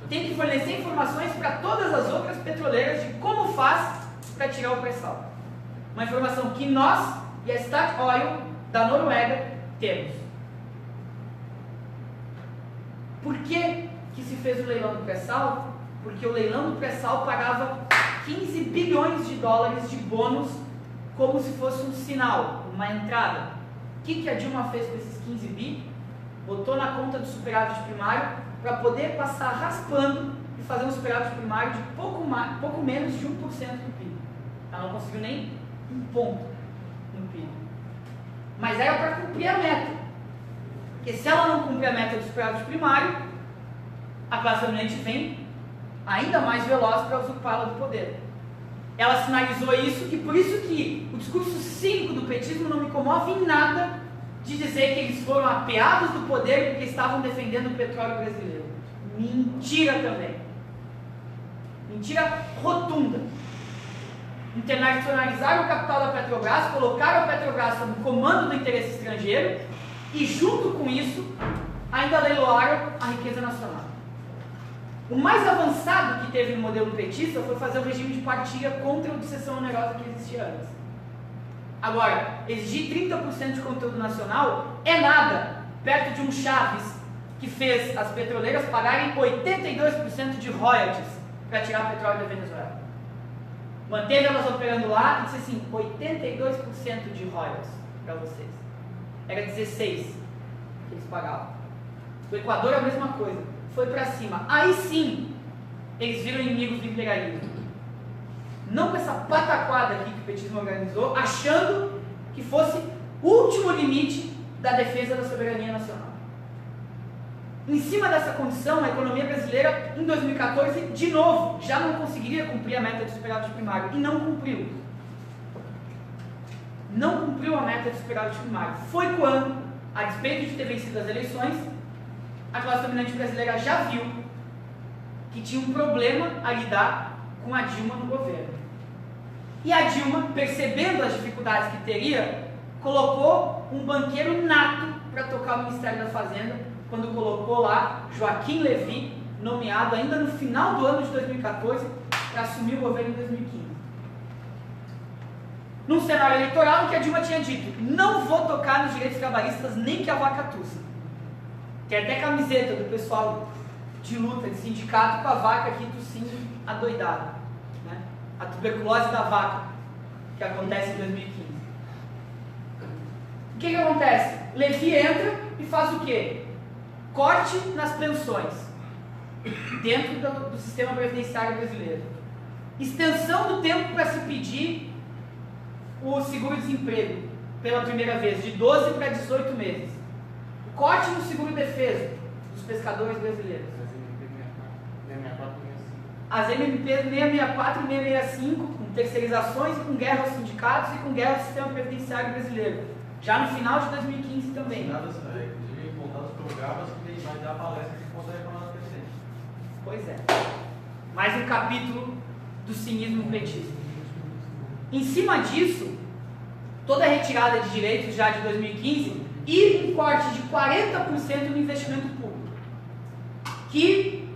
tem que fornecer informações para todas as outras petroleiras de como faz para tirar o pré-sal. Uma informação que nós e a Statoil da Noruega temos. Por que se fez o leilão do pré-sal? Porque o leilão do pré-sal pagava 15 bilhões de dólares de bônus como se fosse um sinal, uma entrada. O que a Dilma fez com esses 15 bi, botou na conta do superávit primário para poder passar raspando e fazer um superávit primário de pouco menos de 1% do PIB. Ela não conseguiu nem um ponto no PIB. Mas era para cumprir a meta. Porque se ela não cumprir a meta do superávit primário, a classe dominante vem ainda mais veloz para usurpá-la do poder. Ela sinalizou isso, e por isso que o discurso cínico do petismo não me comove em nada de dizer que eles foram apeados do poder porque estavam defendendo o petróleo brasileiro. Mentira também. Mentira rotunda. Internacionalizaram o capital da Petrobras, colocaram a Petrobras sob o comando do interesse estrangeiro e, junto com isso, ainda leiloaram a riqueza nacional. O mais avançado que teve no modelo petista foi fazer o regime de partilha contra a obsessão onerosa que existia antes. Agora, exigir 30% de conteúdo nacional é nada perto de um Chaves que fez as petroleiras pagarem 82% de royalties para tirar petróleo da Venezuela. Manteve elas operando lá e disse assim, 82% de royalties para vocês. Era 16% que eles pagavam. O Equador a mesma coisa. Foi para cima. Aí sim, eles viram inimigos do imperialismo. Não com essa pataquada aqui que o petismo organizou, achando que fosse o último limite da defesa da soberania nacional. Em cima dessa condição, a economia brasileira, em 2014, de novo, já não conseguiria cumprir a meta de superávit primário. E não cumpriu. Não cumpriu a meta de superávit primário. Foi quando, a despeito de ter vencido as eleições, a classe dominante brasileira já viu que tinha um problema a lidar com a Dilma no governo. E a Dilma, percebendo as dificuldades que teria, colocou um banqueiro nato para tocar o Ministério da Fazenda, quando colocou lá Joaquim Levy, nomeado ainda no final do ano de 2014, para assumir o governo em 2015. Num cenário eleitoral em que a Dilma tinha dito, não vou tocar nos direitos trabalhistas nem que a vaca tussa. Tem até camiseta do pessoal de luta, de sindicato, com a vaca aqui tossindo adoidada. Né? A tuberculose da vaca, que acontece em 2015. O que acontece? Levy entra e faz o quê? Corte nas pensões, dentro do sistema previdenciário brasileiro. Extensão do tempo para se pedir o seguro-desemprego, pela primeira vez, de 12 para 18 meses. Corte no seguro-defesa dos pescadores brasileiros. As MP 664 e 665, com terceirizações e com guerra aos sindicatos e com guerra ao sistema previdenciário brasileiro. Já no final de 2015 também. Inclusive voltadas pelo Gabas, que vai dar palestra de conta da economia presente. Pois é. Mais um capítulo do cinismo petista. Em cima disso, toda a retirada de direitos já de 2015 e um corte de 40% no investimento público. Que,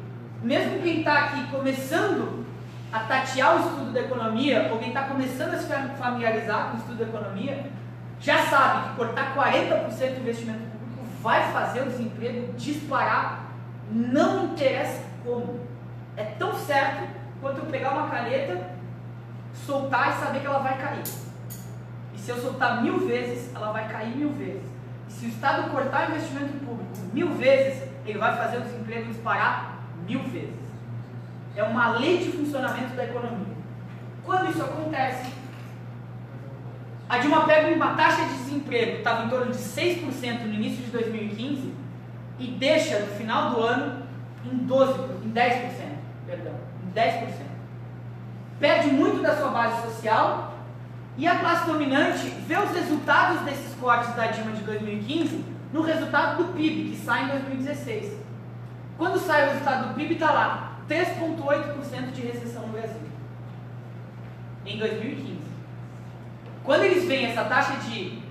mesmo quem está aqui começando a tatear o estudo da economia, ou quem está começando a se familiarizar com o estudo da economia, já sabe que cortar 40% do investimento público vai fazer o desemprego disparar, não interessa como. É tão certo quanto eu pegar uma caneta, soltar e saber que ela vai cair. E se eu soltar 1000 vezes, ela vai cair 1000 vezes. E se o Estado cortar o investimento público 1000 vezes, ele vai fazer o desemprego disparar 1000 vezes. É uma lei de funcionamento da economia. Quando isso acontece, a Dilma pega uma taxa de desemprego que estava em torno de 6% no início de 2015 e deixa no final do ano em 10%. Perde muito da sua base social e a classe dominante vê os resultados desses cortes da Dilma de 2015 no resultado do PIB, que sai em 2016. Quando sai o resultado do PIB, está lá 3,8% de recessão no Brasil em 2015. Quando eles veem essa taxa de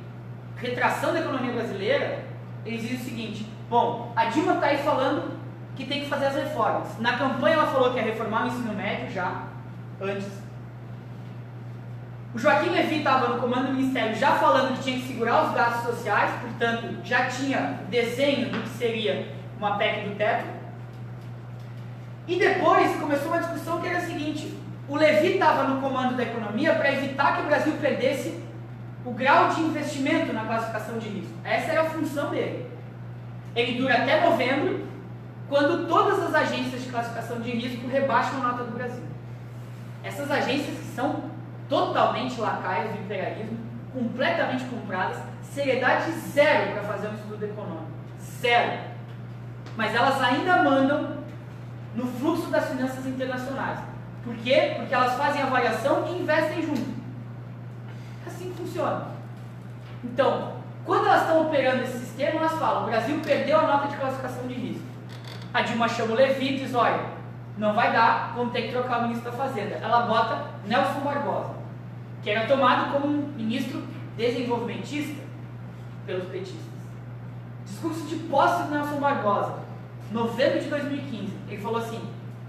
retração da economia brasileira, eles dizem o seguinte: bom, a Dilma está aí falando que tem que fazer as reformas. Na campanha ela falou que ia reformar o ensino médio já, antes. O Joaquim Levy estava no comando do Ministério já falando que tinha que segurar os gastos sociais, portanto, já tinha desenho do que seria uma PEC do teto. E depois começou uma discussão que era a seguinte: o Levy estava no comando da economia para evitar que o Brasil perdesse o grau de investimento na classificação de risco. Essa era a função dele. Ele dura até novembro, quando todas as agências de classificação de risco rebaixam a nota do Brasil. Essas agências que são totalmente lacaias do imperialismo, completamente compradas, seriedade zero para fazer um estudo econômico. Zero. Mas elas ainda mandam no fluxo das finanças internacionais. Por quê? Porque elas fazem avaliação e investem junto. Assim funciona. Então, quando elas estão operando esse sistema, elas falam: o Brasil perdeu a nota de classificação de risco. A Dilma chama o Levi e diz: olha, não vai dar, vamos ter que trocar o ministro da Fazenda. Ela bota Nelson Barbosa, que era tomado como um ministro desenvolvimentista pelos petistas. Discurso de posse do Nelson Barbosa, novembro de 2015. Ele falou assim: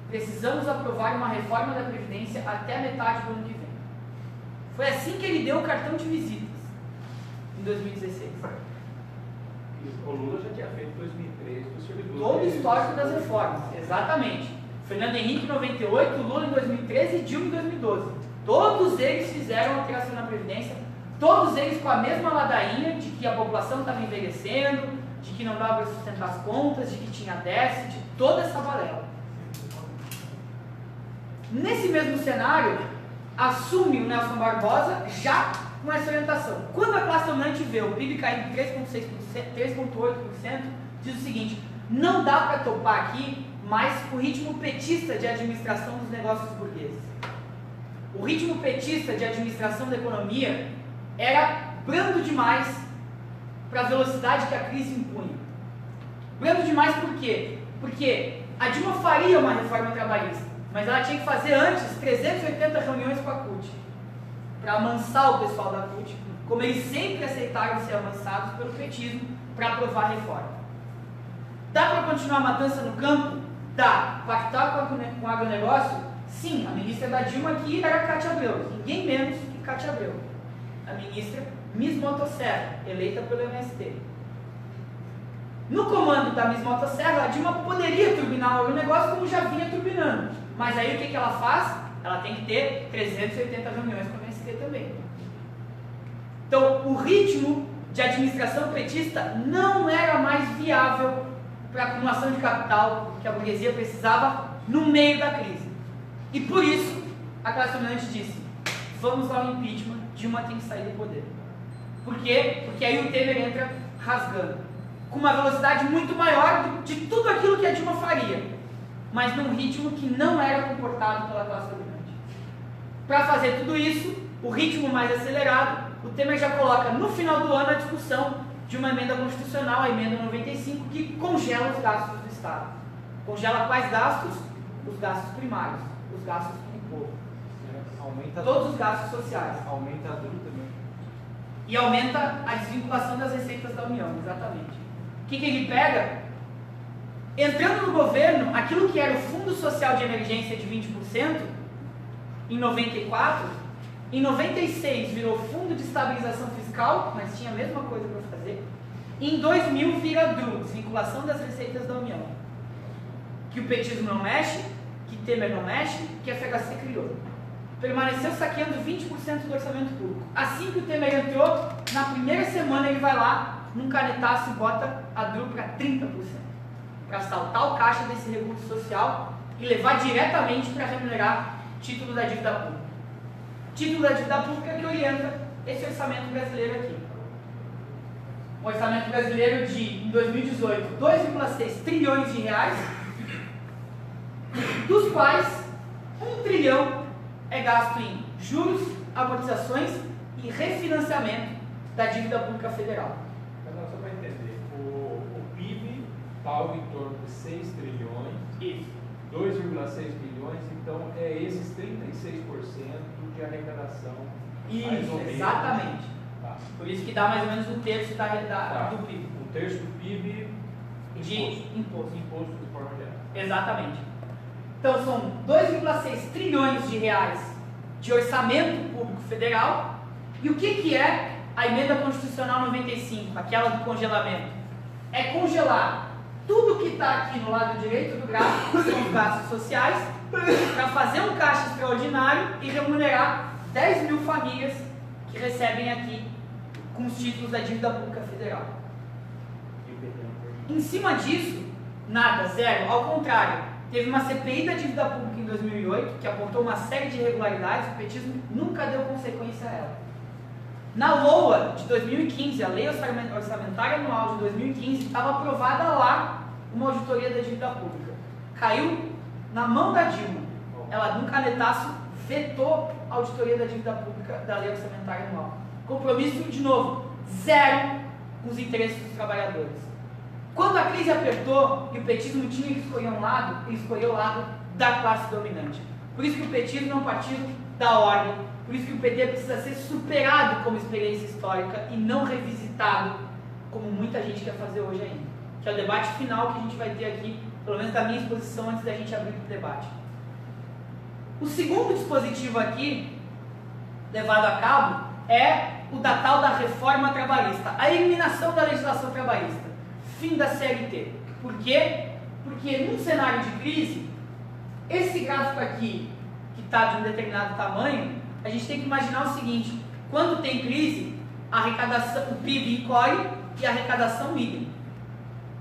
precisamos aprovar uma reforma da Previdência até a metade do ano que vem. Foi assim que ele deu o cartão de visitas, em 2016. O Lula já tinha feito em 2013 para os servidores. Todo o histórico das reformas, exatamente. Fernando Henrique em 98, Lula em 2013 e Dilma em 2012. Todos eles fizeram alteração na Previdência, todos eles com a mesma ladainha de que a população estava envelhecendo, de que não dava para sustentar as contas, de que tinha déficit, toda essa balela. Nesse mesmo cenário, assume o Nelson Barbosa já com essa orientação. Quando a classe dominante vê o PIB caindo 3,8%, diz o seguinte: não dá para topar aqui mais o ritmo petista de administração dos negócios burgueses. O ritmo petista de administração da economia era brando demais para a velocidade que a crise impunha. Brando demais por quê? Porque a Dilma faria uma reforma trabalhista, mas ela tinha que fazer antes 380 reuniões com a CUT, para amansar o pessoal da CUT, como eles sempre aceitaram ser amansados pelo petismo para aprovar a reforma. Dá para continuar a matança no campo? Dá. Pactar com o agronegócio? Sim. A ministra da Dilma aqui era a Cátia Abreu, ninguém menos que Cátia Abreu. A ministra Miss Motosserra, eleita pelo MST. No comando da Miss Motosserra, a Dilma poderia turbinar o agronegócio como já vinha turbinando. Mas aí o que ela faz? Ela tem que ter 380 reuniões com o MST também. Então, o ritmo de administração petista não era mais viável para a acumulação de capital que a burguesia precisava no meio da crise. E por isso, a classe dominante disse: vamos ao impeachment, Dilma tem que sair do poder. Por quê? Porque aí o Temer entra rasgando, com uma velocidade muito maior de tudo aquilo que a Dilma faria, mas num ritmo que não era comportado pela classe dominante. Para fazer tudo isso, o ritmo mais acelerado, o Temer já coloca no final do ano a discussão de uma emenda constitucional, a emenda 95, que congela os gastos do Estado. Congela quais gastos? Os gastos primários, os gastos com o povo. Aumenta Todos os gastos sociais. Aumenta a dúvida também. E aumenta a desvinculação das receitas da União, exatamente. O que ele pega? Entrando no governo, aquilo que era o Fundo Social de Emergência de 20%, em 94, em 96 virou Fundo de Estabilização Fiscal, mas tinha a mesma coisa para fazer. Em 2000 vira DRU, Desvinculação das Receitas da União. Que o petismo não mexe, que Temer não mexe, que a FHC criou. Permaneceu saqueando 20% do orçamento público. Assim que o Temer entrou, na primeira semana ele vai lá, num canetaço e bota a DRU para 30%. Para saltar o caixa desse recurso social e levar diretamente para remunerar título da dívida pública. Título da dívida pública que orienta esse orçamento brasileiro aqui. Um orçamento brasileiro de, em 2018, 2,6 trilhões de reais, dos quais 1 trilhão é gasto em juros, amortizações e refinanciamento da dívida pública federal. Mas só para entender, o PIB está em torno de 6 trilhões, Isso. 2,6 bilhões, então é esses 36% de arrecadação. Mais ou Isso, menos. exatamente. Tá. Por isso que dá mais ou menos um terço Tá. do PIB. Um terço do PIB De imposto. imposto de forma geral. Exatamente. Então são 2,6 trilhões de reais de orçamento público federal. E o que é a emenda constitucional 95, aquela do congelamento? É congelar tudo que está aqui no lado direito do gráfico, que são os gastos sociais, para fazer um caixa extraordinário e remunerar 10 mil famílias que recebem aqui com os títulos da dívida pública federal. Em cima disso, nada, zero. Ao contrário, teve uma CPI da dívida pública em 2008 que apontou uma série de irregularidades, o petismo nunca deu consequência a ela. Na LOA de 2015, a Lei Orçamentária Anual de 2015, estava aprovada lá uma auditoria da dívida pública. Caiu na mão da Dilma. Ela, num canetaço, vetou a auditoria da dívida pública da Lei Orçamentária Anual. Compromisso, de novo, zero com os interesses dos trabalhadores. Quando a crise apertou e o petismo tinha que escolher um lado, ele escolheu o lado da classe dominante. Por isso que o petismo é um partido da ordem, por isso que o PT precisa ser superado como experiência histórica e não revisitado como muita gente quer fazer hoje ainda. Que é o debate final que a gente vai ter aqui, pelo menos da minha exposição, antes da gente abrir para o debate. O segundo dispositivo aqui, levado a cabo, é o da tal da reforma trabalhista, a eliminação da legislação trabalhista, fim da CLT. Por quê? Porque num cenário de crise, esse gráfico aqui, que está de um determinado tamanho, a gente tem que imaginar o seguinte: quando tem crise, a arrecadação, o PIB encolhe e a arrecadação migra.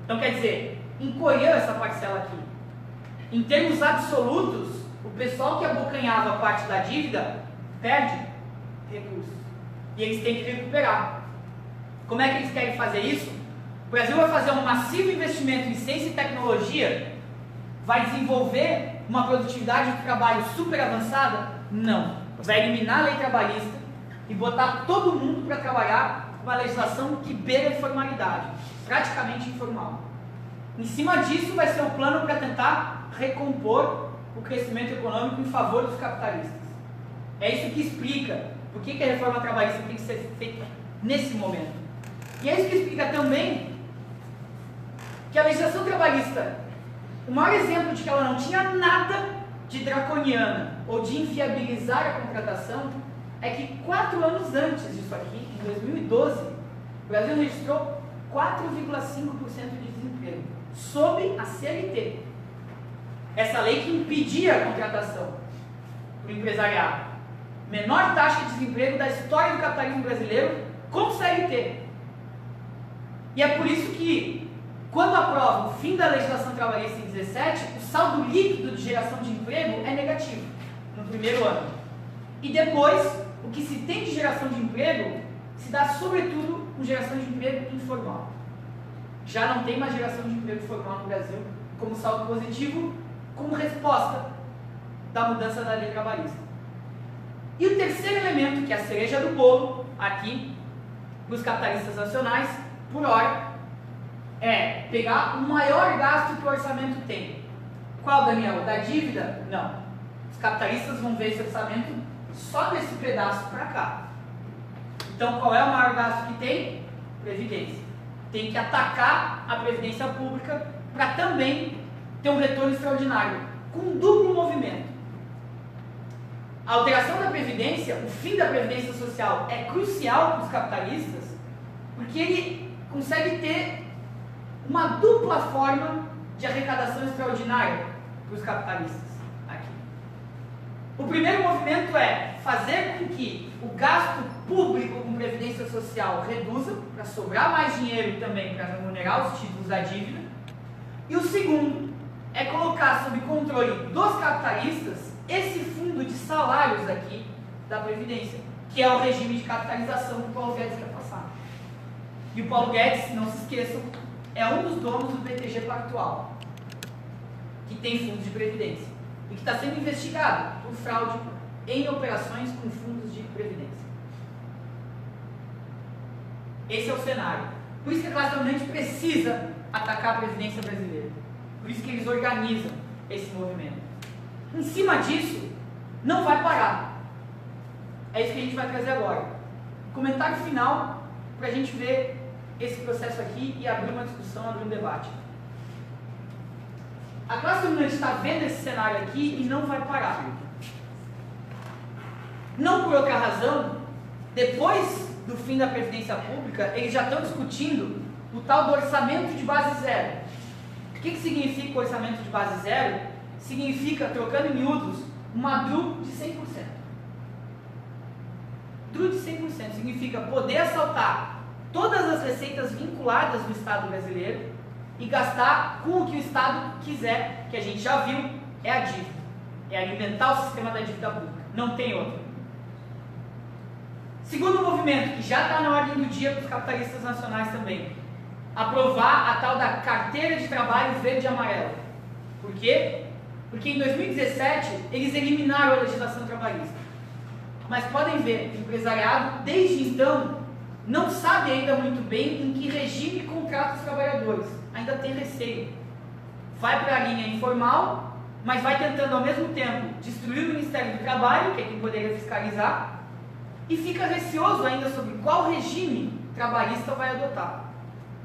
Então quer dizer, encolheu essa parcela aqui. Em termos absolutos, o pessoal que abocanhava parte da dívida perde recursos. E eles têm que recuperar. Como é que eles querem fazer isso? O Brasil vai fazer um massivo investimento em ciência e tecnologia? Vai desenvolver uma produtividade de trabalho super avançada? Não. Vai eliminar a lei trabalhista e botar todo mundo para trabalhar com uma legislação que beira a informalidade, praticamente informal. Em cima disso vai ser o plano para tentar recompor o crescimento econômico em favor dos capitalistas. É isso que explica por que a reforma trabalhista tem que ser feita nesse momento. E é isso que explica também que a legislação trabalhista, o maior exemplo de que ela não tinha nada de draconiana ou de inviabilizar a contratação é que 4 anos antes disso aqui, em 2012, o Brasil registrou 4,5% de desemprego, sob a CLT. Essa lei que impedia a contratação do empresariado. Menor taxa de desemprego da história do capitalismo brasileiro com CLT. E é por isso que, quando aprova o fim da legislação trabalhista em 2017, o saldo líquido de geração de emprego é negativo no primeiro ano. E depois, o que se tem de geração de emprego se dá sobretudo com geração de emprego informal. Já não tem mais geração de emprego formal no Brasil como saldo positivo, como resposta da mudança da lei trabalhista. E o terceiro elemento, que é a cereja do bolo, aqui, dos capitalistas nacionais, por hora, é pegar o maior gasto que o orçamento tem. Qual, Daniel? Da dívida? Não. Os capitalistas vão ver esse orçamento só desse pedaço para cá. Então, qual é o maior gasto que tem? Previdência. Tem que atacar a previdência pública para também ter um retorno extraordinário, com um duplo movimento. A alteração da Previdência, o fim da Previdência Social, é crucial para os capitalistas, porque ele consegue ter uma dupla forma de arrecadação extraordinária para os capitalistas aqui. O primeiro movimento é fazer com que o gasto público com Previdência Social reduza, para sobrar mais dinheiro também para remunerar os títulos da dívida. E o segundo é colocar sob controle dos capitalistas esse fundo de salários aqui da Previdência, que é o regime de capitalização que o Paulo Guedes quer passar. E o Paulo Guedes, não se esqueçam, é um dos donos do BTG Pactual, que tem fundos de previdência e que está sendo investigado por fraude em operações com fundos de previdência. Esse é o cenário. Por isso que a classe dominante precisa atacar a Previdência brasileira. Por isso que eles organizam esse movimento. Em cima disso, não vai parar. É isso que a gente vai trazer agora. Comentário final para a gente ver esse processo aqui e abrir uma discussão, abrir um debate. A classe dominante está vendo esse cenário aqui e não vai parar. Não por outra razão, depois do fim da Previdência Pública, eles já estão discutindo o tal do orçamento de base zero. O que significa o orçamento de base zero? Significa, trocando em miúdos, uma DRU de 100%. Drude 100% significa poder assaltar todas as receitas vinculadas do Estado brasileiro e gastar com o que o Estado quiser, que a gente já viu, é a dívida. É alimentar o sistema da dívida pública. Não tem outro. Segundo movimento, que já está na ordem do dia para os capitalistas nacionais também, aprovar a tal da carteira de trabalho verde e amarela. Por quê? Porque em 2017 eles eliminaram a legislação trabalhista. Mas podem ver, o empresariado, desde então, não sabe ainda muito bem em que regime contrata os trabalhadores. Ainda tem receio. Vai para a linha informal, mas vai tentando ao mesmo tempo destruir o Ministério do Trabalho, que é quem poderia fiscalizar, e fica receoso ainda sobre qual regime trabalhista vai adotar.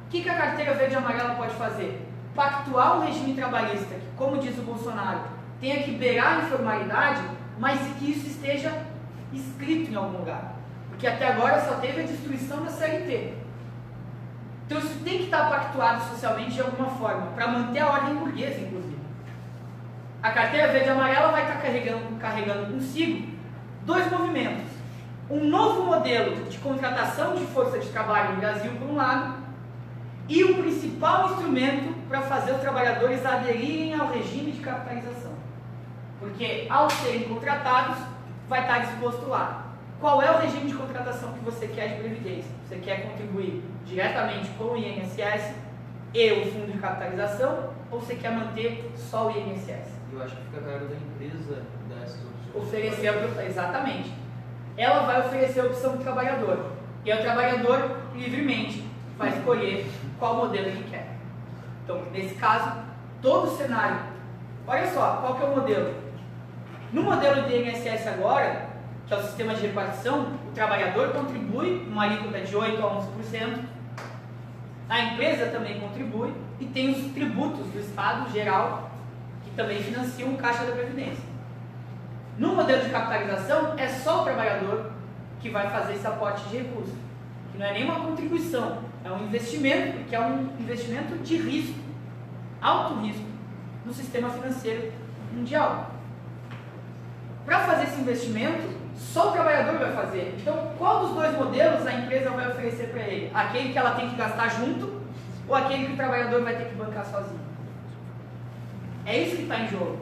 O que a carteira verde e amarela pode fazer? Pactuar um regime trabalhista que, como diz o Bolsonaro, tenha que beirar a informalidade, mas que isso esteja escrito em algum lugar. Porque até agora só teve a destruição da CLT. Então isso tem que estar pactuado socialmente de alguma forma, para manter a ordem burguesa, inclusive. A carteira verde e amarela vai estar carregando consigo dois movimentos. Um novo modelo de contratação de força de trabalho no Brasil, por um lado, e o principal instrumento para fazer os trabalhadores aderirem ao regime de capitalização. Porque, ao serem contratados, vai estar disposto lá. Qual é o regime de contratação que você quer de previdência? Você quer contribuir diretamente com o INSS e o fundo de capitalização, ou você quer manter só o INSS? Eu acho que fica a cargo da empresa dessas opções. Oferecer, exatamente. Ela vai oferecer a opção do trabalhador. E o trabalhador, livremente, vai escolher qual modelo ele quer. Então, nesse caso, todo o cenário... Olha só, qual que é o modelo? No modelo de INSS agora, que é o sistema de repartição, o trabalhador contribui, uma alíquota de 8% a 11%, a empresa também contribui, e tem os tributos do Estado geral, que também financiam o caixa da Previdência. No modelo de capitalização, é só o trabalhador que vai fazer esse aporte de recursos, que não é nem uma contribuição, é um investimento, porque é um investimento de risco, alto risco, no sistema financeiro mundial. Para fazer esse investimento, só o trabalhador vai fazer. Então, qual dos dois modelos a empresa vai oferecer para ele? Aquele que ela tem que gastar junto ou aquele que o trabalhador vai ter que bancar sozinho? É isso que está em jogo.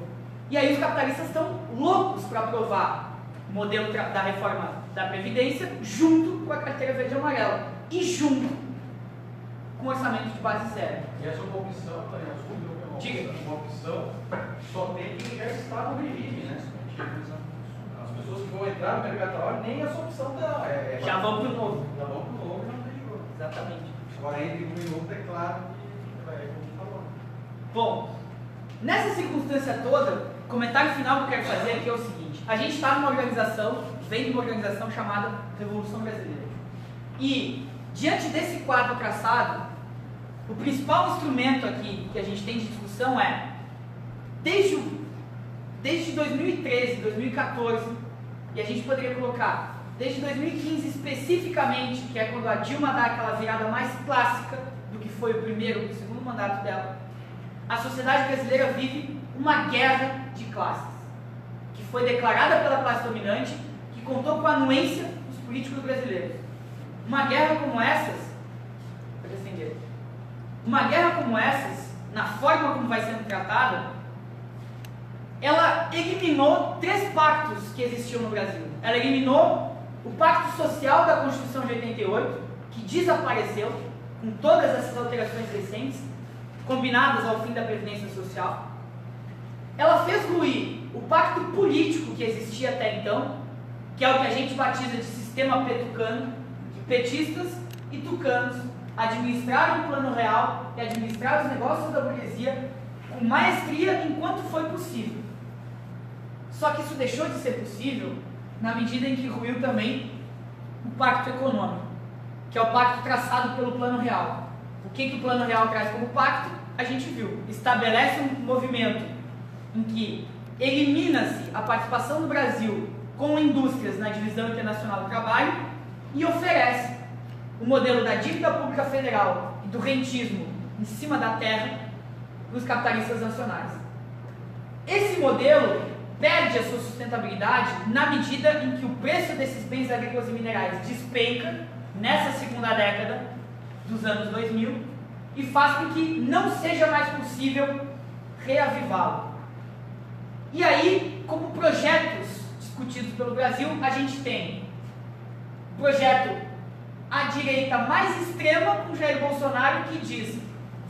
E aí os capitalistas estão loucos para aprovar o modelo da reforma da Previdência junto com a carteira verde e amarela e junto com o orçamento de base zero. E essa é uma opção, Diga. uma opção só tem quem já está no regime, né? As pessoas que vão entrar no mercado de trabalho, nem essa opção dela. Já vão para o novo. Já vão para o novo e não tem jogo. Exatamente. Agora entre um e novo, é claro que vai, como falou. Bom, nessa circunstância toda, o comentário final que eu quero fazer aqui é o seguinte: a gente está numa organização, vem de uma organização chamada Revolução Brasileira. E, diante desse quadro traçado, o principal instrumento aqui que a gente tem de discussão é, desde 2013, 2014, e a gente poderia colocar, desde 2015 especificamente, que é quando a Dilma dá aquela virada mais clássica do que foi o primeiro e o segundo mandato dela, a sociedade brasileira vive uma guerra de classes, que foi declarada pela classe dominante, que contou com a anuência dos políticos brasileiros. Uma guerra como essas, na forma como vai sendo tratada, ela eliminou 3 pactos que existiam no Brasil. Ela eliminou o Pacto Social da Constituição de 88, que desapareceu, com todas essas alterações recentes, combinadas ao fim da Previdência Social. Ela fez ruir o pacto político que existia até então, que é o que a gente batiza de sistema petucano, de petistas e tucanos administraram o plano real e administraram os negócios da burguesia com maestria enquanto foi possível. Só que isso deixou de ser possível na medida em que ruiu também o pacto econômico, que é o pacto traçado pelo plano real. O que o plano real traz como pacto? A gente viu. Estabelece um movimento em que elimina-se a participação do Brasil com indústrias na divisão internacional do trabalho e oferece o modelo da dívida pública federal e do rentismo em cima da terra para os capitalistas nacionais. Esse modelo perde a sua sustentabilidade na medida em que o preço desses bens agrícolas e minerais despenca nessa segunda década dos anos 2000 e faz com que não seja mais possível reavivá-lo. E aí, como projetos discutidos pelo Brasil, a gente tem o projeto à direita mais extrema, com Jair Bolsonaro, que diz: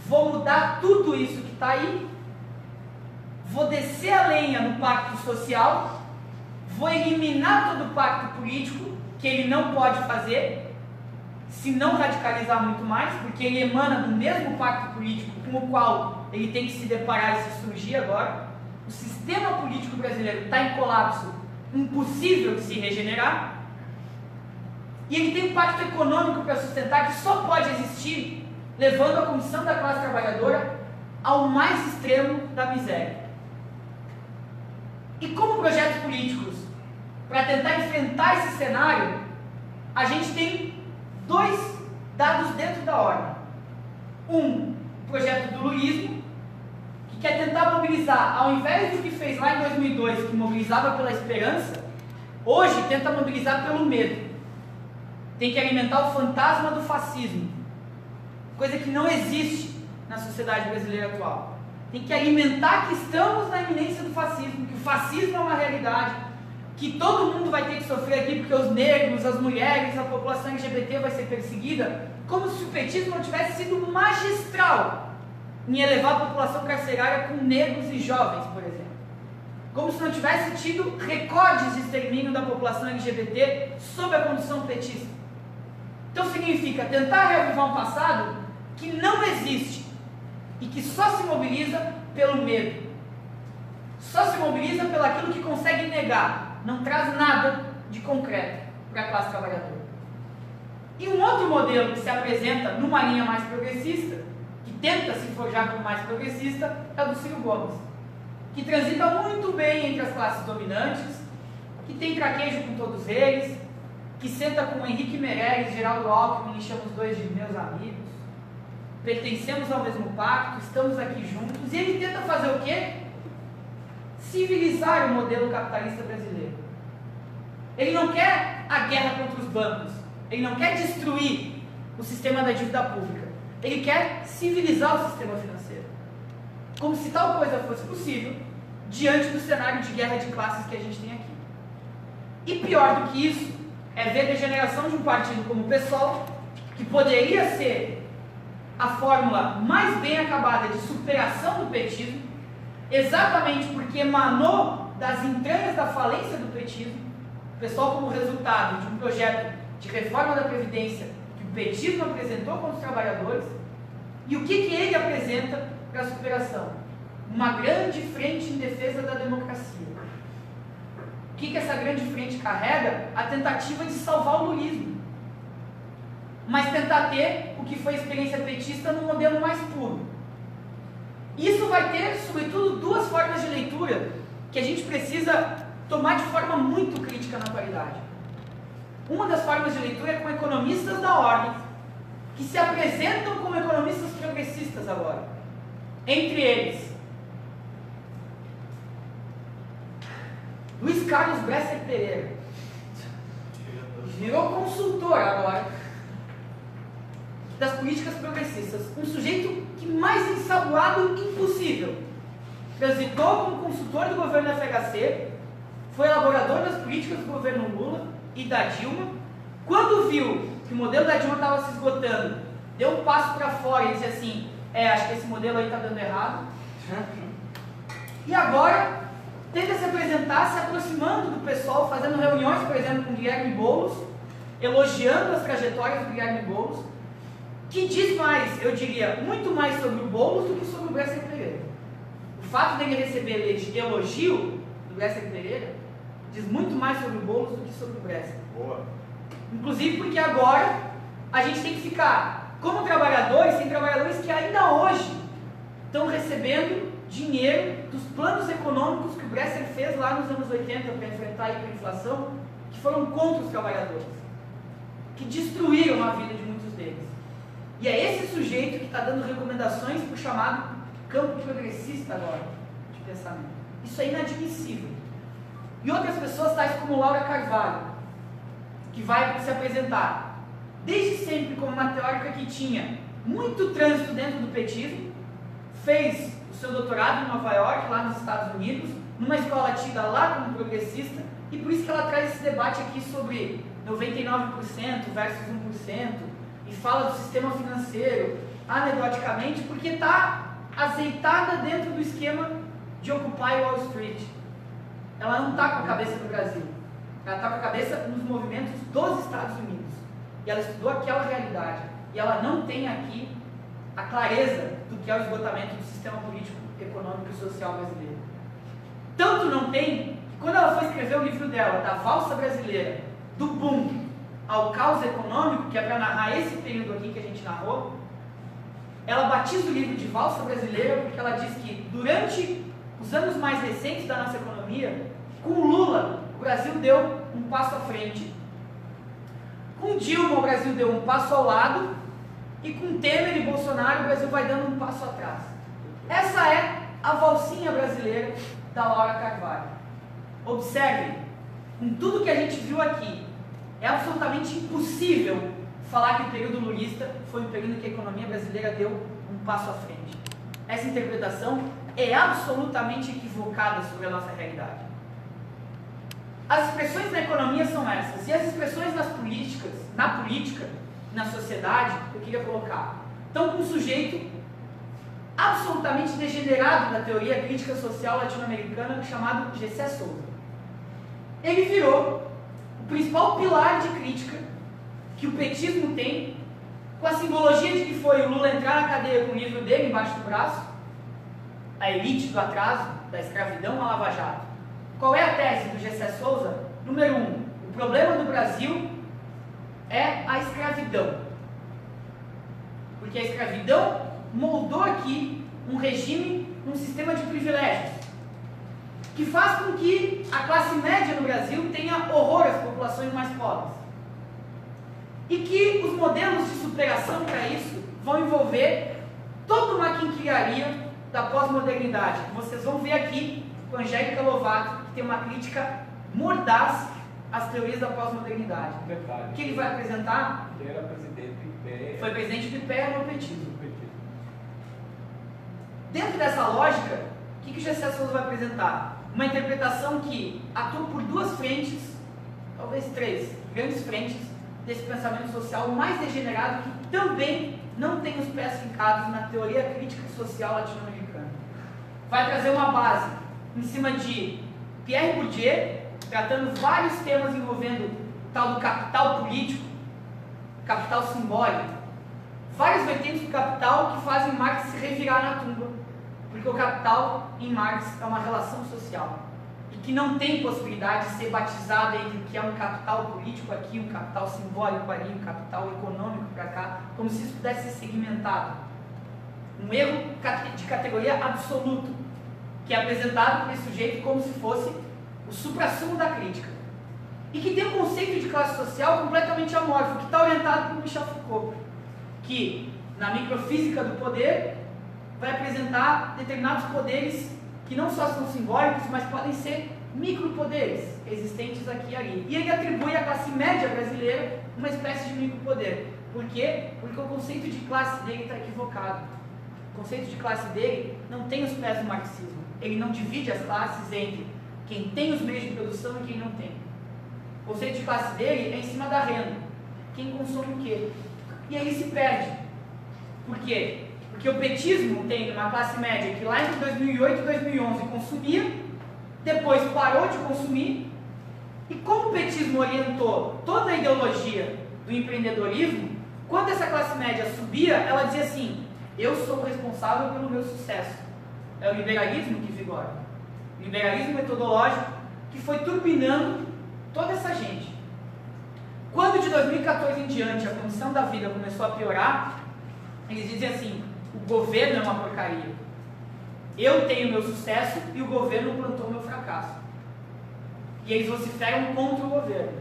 vou mudar tudo isso que está aí, vou descer a lenha no pacto social, vou eliminar todo o pacto político, que ele não pode fazer, se não radicalizar muito mais, porque ele emana do mesmo pacto político com o qual ele tem que se deparar e se surgir agora. O sistema político brasileiro está em colapso, impossível de se regenerar, e ele tem um pacto econômico para sustentar que só pode existir levando a condição da classe trabalhadora ao mais extremo da miséria. E como projetos políticos, para tentar enfrentar esse cenário, a gente tem dois dados dentro da ordem. Um, o projeto do lulismo, que quer tentar mobilizar, ao invés do que fez lá em 2002, que mobilizava pela esperança, hoje tenta mobilizar pelo medo. Tem que alimentar o fantasma do fascismo, coisa que não existe na sociedade brasileira atual. Tem que alimentar que estamos na iminência do fascismo, que o fascismo é uma realidade, que todo mundo vai ter que sofrer aqui porque os negros, as mulheres, a população LGBT vai ser perseguida, como se o petismo não tivesse sido magistral em elevar a população carcerária com negros e jovens, por exemplo. Como se não tivesse tido recordes de extermínio da população LGBT sob a condução petista. Então significa tentar reavivar um passado que não existe e que só se mobiliza pelo medo. Só se mobiliza pelo aquilo que consegue negar, não traz nada de concreto para a classe trabalhadora. E um outro modelo que se apresenta numa linha mais progressista, que tenta se forjar como mais progressista, é o do Ciro Gomes, que transita muito bem entre as classes dominantes, que tem traquejo com todos eles, que senta com Henrique Meirelles, Geraldo Alckmin, e chama os dois de meus amigos, pertencemos ao mesmo pacto, estamos aqui juntos, e ele tenta fazer o quê? Civilizar o modelo capitalista brasileiro. Ele não quer a guerra contra os bancos, ele não quer destruir o sistema da dívida pública, ele quer civilizar o sistema financeiro. Como se tal coisa fosse possível diante do cenário de guerra de classes que a gente tem aqui. E pior do que isso, é ver a degeneração de um partido como o PSOL, que poderia ser a fórmula mais bem acabada de superação do petismo, exatamente porque emanou das entranhas da falência do petismo, o PSOL como resultado de um projeto de reforma da Previdência que o petismo apresentou contra os trabalhadores. E o que ele apresenta para a superação? Uma grande frente em defesa da democracia. O que essa grande frente carrega? A tentativa de salvar o lulismo. Mas tentar ter o que foi a experiência petista no modelo mais puro. Isso vai ter, sobretudo, duas formas de leitura que a gente precisa tomar de forma muito crítica na atualidade. Uma das formas de leitura é com economistas da ordem, que se apresentam como economistas progressistas agora. Entre eles, Luiz Carlos Bresser Pereira, virou consultor agora das políticas progressistas, um sujeito que mais ensaboado impossível. Transitou como consultor do governo FHC, foi elaborador das políticas do governo Lula e da Dilma. Quando viu que o modelo da Dilma estava se esgotando, deu um passo para fora e disse assim: acho que esse modelo aí está dando errado. E agora tenta se apresentar, se aproximando do pessoal, fazendo reuniões, por exemplo, com Guilherme Boulos, elogiando as trajetórias do Guilherme Boulos, que diz mais, eu diria, muito mais sobre o Boulos do que sobre o Bresser Pereira. O fato dele receber elogio do Bresser Pereira diz muito mais sobre o Boulos do que sobre o Bresser. Boa. Inclusive porque agora a gente tem que ficar, como trabalhadores, tem trabalhadores que ainda hoje estão recebendo dinheiro dos planos econômicos que o Bresser fez lá nos anos 80 para enfrentar a hiperinflação, que foram contra os trabalhadores, que destruíram a vida de muitos deles. E é esse sujeito que está dando recomendações para o chamado campo progressista agora de pensamento. Isso é inadmissível. e outras pessoas tais como Laura Carvalho, que vai se apresentar desde sempre como uma teórica que tinha muito trânsito dentro do petismo, fez o seu doutorado em Nova York, lá nos Estados Unidos, numa escola tida lá como progressista, e por isso que ela traz esse debate aqui sobre 99% versus 1%, e fala do sistema financeiro anedoticamente, porque está azeitada dentro do esquema de Occupy Wall Street. Ela não está com a cabeça no Brasil, ela está com a cabeça nos movimentos dos Estados Unidos, e ela estudou aquela realidade, e ela não tem aqui a clareza do que é o esgotamento do sistema político, econômico e social brasileiro. Tanto não tem, que quando ela foi escrever o livro dela, da valsa brasileira, do boom ao caos econômico, que é para narrar esse período aqui que a gente narrou, ela batiza o livro de valsa brasileira porque ela diz que durante os anos mais recentes da nossa economia, com o Lula, o Brasil deu um passo à frente, com Dilma o Brasil deu um passo ao lado, e com Temer e Bolsonaro o Brasil vai dando um passo atrás. Essa é a valsinha brasileira da Laura Carvalho. Observem, com tudo que a gente viu aqui, é absolutamente impossível falar que o período lulista foi um período que a economia brasileira deu um passo à frente. Essa interpretação é absolutamente equivocada sobre a nossa realidade. As expressões na economia são essas, e as expressões nas políticas, na política, na sociedade, eu queria colocar, estão com um sujeito absolutamente degenerado da teoria crítica social latino-americana chamado Gessé Souza. Ele virou o principal pilar de crítica que o petismo tem, com a simbologia de que foi o Lula entrar na cadeia com o livro dele embaixo do braço, a elite do atraso, da escravidão à Lava Jato. Qual é a tese do Gessé Souza? Número 1, o problema do Brasil é a escravidão. Porque a escravidão moldou aqui um regime, um sistema de privilégios, que faz com que a classe média no Brasil tenha horror às populações mais pobres. E que os modelos de superação para isso vão envolver toda uma quinquilharia da pós-modernidade. Vocês vão ver aqui com Angélica Lovato, que tem uma crítica mordaz às teorias da pós-modernidade. Verdade. O que ele vai apresentar? Ele era presidente do IPE. Foi presidente do IPE no petismo. Dentro dessa lógica, o que o Gessé Souza vai apresentar? Uma interpretação que atua por duas frentes, talvez três grandes frentes desse pensamento social mais degenerado, que também não tem os pés fincados na teoria crítica social latino-americana. Vai trazer uma base em cima de Pierre Bourdieu, tratando vários temas envolvendo o tal do capital político, capital simbólico, várias vertentes do capital que fazem Marx se revirar na tumba, porque o capital em Marx é uma relação social e que não tem possibilidade de ser batizada entre o que é um capital político aqui, um capital simbólico ali, um capital econômico para cá, como se isso pudesse ser segmentado. Um erro de categoria absoluto, que é apresentado por esse sujeito como se fosse o suprassumo da crítica. E que tem um conceito de classe social completamente amorfo, que está orientado por Michel Foucault, que na microfísica do poder vai apresentar determinados poderes que não só são simbólicos, mas podem ser micropoderes existentes aqui e ali. E ele atribui à classe média brasileira uma espécie de micropoder. Por quê? Porque o conceito de classe dele está equivocado. O conceito de classe dele não tem os pés do marxismo. Ele não divide as classes entre quem tem os meios de produção e quem não tem. O conceito de classe dele é em cima da renda. Quem consome o quê? E aí se perde. Por quê? Porque o petismo tem uma classe média que lá entre 2008 e 2011 consumia, depois parou de consumir, e como o petismo orientou toda a ideologia do empreendedorismo, quando essa classe média subia, ela dizia assim: eu sou o responsável pelo meu sucesso. É o liberalismo que vigora. O liberalismo metodológico que foi turbinando toda essa gente. Quando de 2014 em diante a condição da vida começou a piorar, eles dizem assim: o governo é uma porcaria. Eu tenho meu sucesso e o governo plantou meu fracasso. E eles vociferam contra o governo.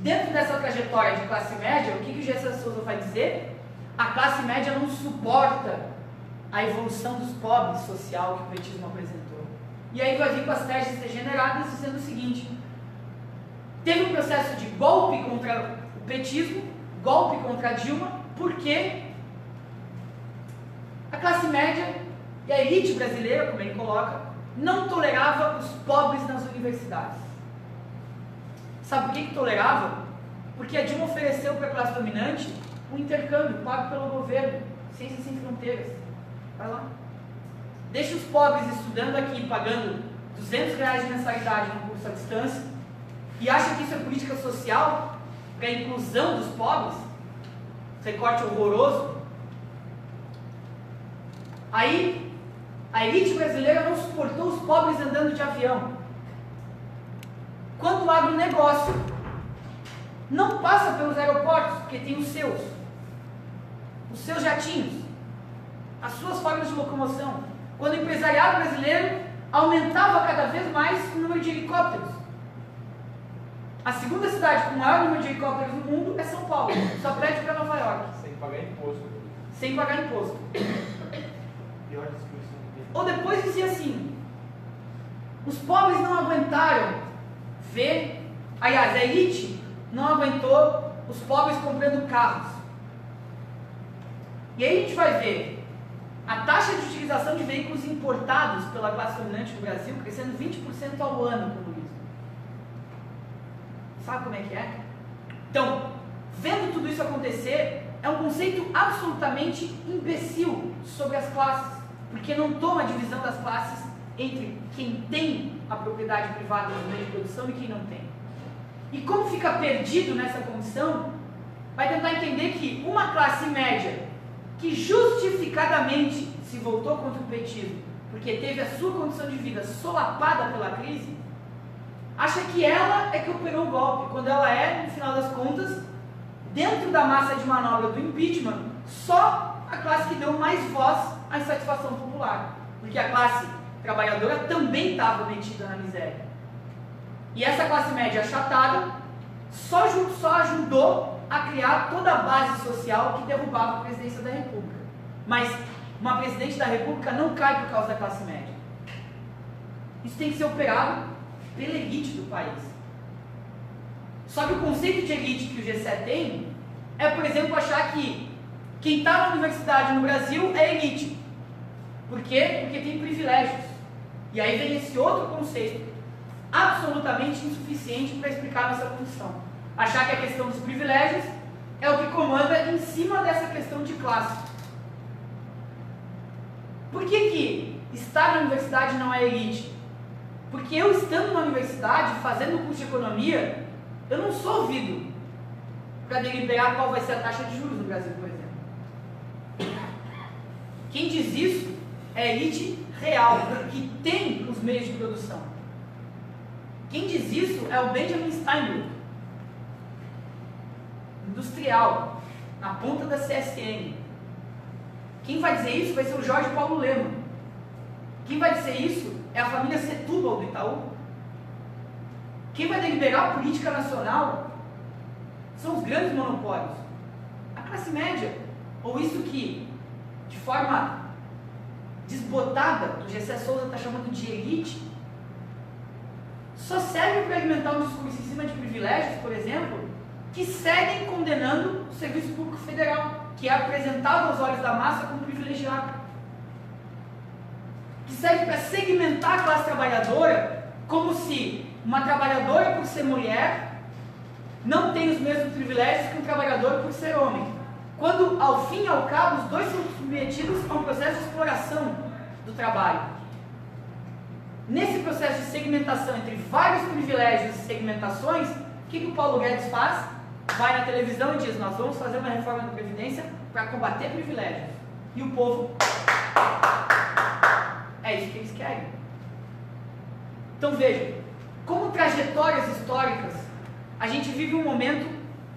Dentro dessa trajetória de classe média, o que o Gessé Souza vai dizer? A classe média não suporta a evolução dos pobres social que o petismo apresentou. E aí vai vir com as teses degeneradas dizendo o seguinte: Teve um processo de golpe contra o petismo, golpe contra a Dilma, porque a classe média e a elite brasileira, como ele coloca, não tolerava os pobres nas universidades. Sabe por que tolerava? Porque a Dilma ofereceu para a classe dominante um intercâmbio pago pelo governo, Ciências Sem Fronteiras. Vai lá. Deixa os pobres estudando aqui, pagando R$200 de mensalidade no curso à distância, e acha que isso é política social para a inclusão dos pobres? Recorte horroroso. Aí, a elite brasileira não suportou os pobres andando de avião. Quando o agronegócio não passa pelos aeroportos, porque tem os seus jatinhos, as suas formas de locomoção. Quando o empresariado brasileiro aumentava cada vez mais o número de helicópteros. A segunda cidade com o maior número de helicópteros no mundo é São Paulo, só perde para Nova York. Sem pagar imposto. Sem pagar imposto. Pior discussão que tem. Ou depois dizia assim, os pobres não aguentaram ver, aliás, a elite não aguentou os pobres comprando carros. E aí a gente vai ver a taxa de utilização de veículos importados pela classe dominante no Brasil crescendo 20% ao ano com o Luiz. Sabe como é que é? Então, vendo tudo isso acontecer, é um conceito absolutamente imbecil sobre as classes, porque não toma a divisão das classes entre quem tem a propriedade privada no meio de produção e quem não tem. E como fica perdido nessa condição, vai tentar entender que uma classe média que justificadamente se voltou contra o petismo, porque teve a sua condição de vida solapada pela crise, acha que ela é que operou o golpe, quando ela é, no final das contas, dentro da massa de manobra do impeachment, só a classe que deu mais voz à insatisfação popular, porque a classe trabalhadora também estava metida na miséria. E essa classe média achatada só ajudou a criar toda a base social que derrubava a presidência da República. Mas uma presidente da República não cai por causa da classe média. Isso tem que ser operado pela elite do país. Só que o conceito de elite que o G7 tem é, por exemplo, achar que quem está na universidade no Brasil é elite. Por quê? Porque tem privilégios. E aí vem esse outro conceito absolutamente insuficiente para explicar nossa condição. Achar que a questão dos privilégios é o que comanda em cima dessa questão de classe. Por que estar na universidade não é elite? Porque eu, estando na universidade, fazendo o curso de economia, eu não sou ouvido para deliberar qual vai ser a taxa de juros no Brasil, por exemplo. Quem diz isso é a elite real, que tem os meios de produção. Quem diz isso é o Benjamin Steinbrück, industrial, na ponta da CSN. Quem vai dizer isso vai ser o Jorge Paulo Lemann. Quem vai dizer isso é a família Setúbal do Itaú. Quem vai deliberar a política nacional são os grandes monopólios. A classe média, ou isso que, de forma desbotada, o Gessé Souza está chamando de elite, só serve para alimentar um discurso em cima de privilégios, por exemplo, que seguem condenando o Serviço Público Federal, que é apresentado aos olhos da massa como privilegiado. Que serve para segmentar a classe trabalhadora como se uma trabalhadora por ser mulher não tem os mesmos privilégios que um trabalhador por ser homem. Quando, ao fim e ao cabo, os dois são submetidos a um processo de exploração do trabalho. Nesse processo de segmentação entre vários privilégios e segmentações, o que o Paulo Guedes faz? Vai na televisão e diz, nós vamos fazer uma reforma da Previdência para combater privilégios. E o povo... é isso que eles querem. Então vejam, como trajetórias históricas, a gente vive um momento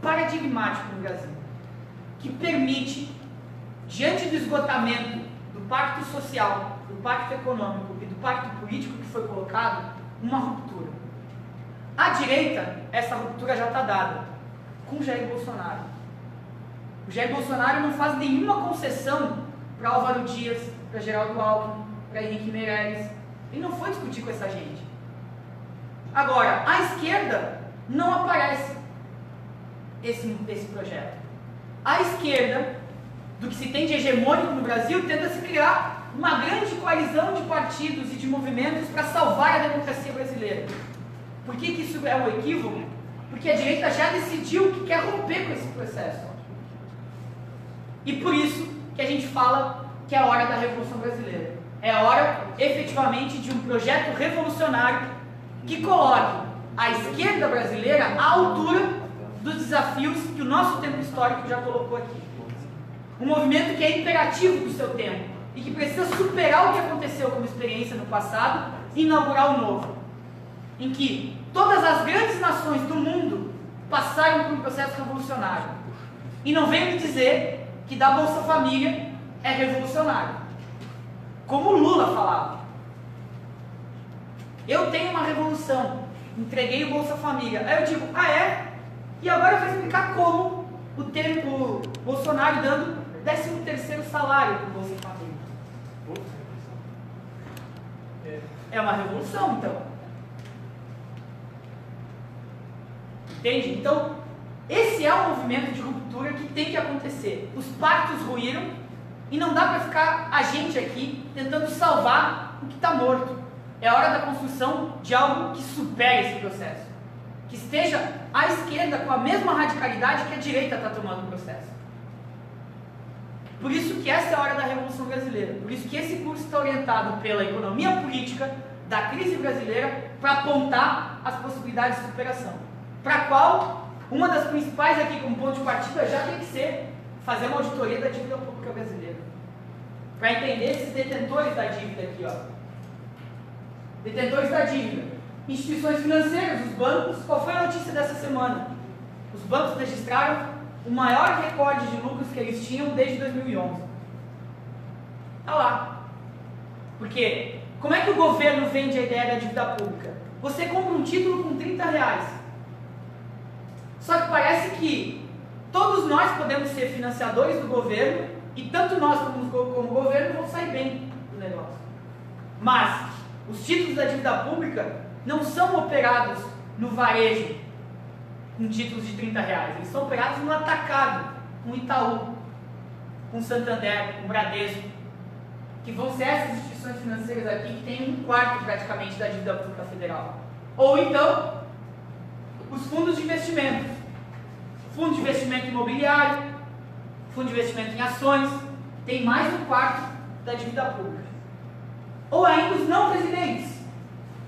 paradigmático no Brasil, que permite, diante do esgotamento do pacto social, do pacto econômico e do pacto político que foi colocado, uma ruptura. À direita, essa ruptura já está dada, com Jair Bolsonaro. O Jair Bolsonaro não faz nenhuma concessão para Álvaro Dias, para Geraldo Alckmin, para Henrique Meirelles. Ele não foi discutir com essa gente. Agora, a esquerda não aparece esse projeto. A esquerda, do que se tem de hegemônico no Brasil, tenta se criar uma grande coalizão de partidos e de movimentos para salvar a democracia brasileira. Por que isso é um equívoco? Porque a direita já decidiu que quer romper com esse processo. E por isso que a gente fala que é a hora da Revolução Brasileira. É a hora, efetivamente, de um projeto revolucionário que coloque a esquerda brasileira à altura dos desafios que o nosso tempo histórico já colocou aqui. Um movimento que é imperativo do seu tempo e que precisa superar o que aconteceu como experiência no passado e inaugurar o novo, em que todas as grandes nações do mundo passaram por um processo revolucionário. E não venho me dizer que dar Bolsa Família é revolucionário, como o Lula falava. Eu tenho uma revolução, entreguei o Bolsa Família. Aí eu digo, ah é? E agora vai explicar como o Bolsonaro dando 13º salário para o Bolsa Família. É uma revolução, então. Entende? Então, esse é um movimento de ruptura que tem que acontecer. Os pactos ruíram e não dá para ficar a gente aqui tentando salvar o que está morto. É hora da construção de algo que supere esse processo. Que esteja à esquerda com a mesma radicalidade que a direita está tomando no processo. Por isso que essa é a hora da Revolução Brasileira. Por isso que esse curso está orientado pela economia política da crise brasileira para apontar as possibilidades de superação. Para a qual, uma das principais aqui como ponto de partida já tem que ser fazer uma auditoria da dívida pública brasileira. Para entender esses detentores da dívida aqui, ó. Detentores da dívida. Instituições financeiras, os bancos. Qual foi a notícia dessa semana? Os bancos registraram o maior recorde de lucros que eles tinham desde 2011. Está lá. Porque, como é que o governo vende a ideia da dívida pública? Você compra um título com R$30. Só que parece que todos nós podemos ser financiadores do governo e tanto nós como o governo vão sair bem do negócio. Mas os títulos da dívida pública não são operados no varejo com títulos de R$30. Eles são operados no atacado, com Itaú, com Santander, com Bradesco, que vão ser essas instituições financeiras aqui que têm 1/4 praticamente da dívida pública federal. Ou então, os fundos de investimento. Fundo de investimento imobiliário, fundo de investimento em ações, tem mais de 1/4 da dívida pública. Ou ainda os não residentes,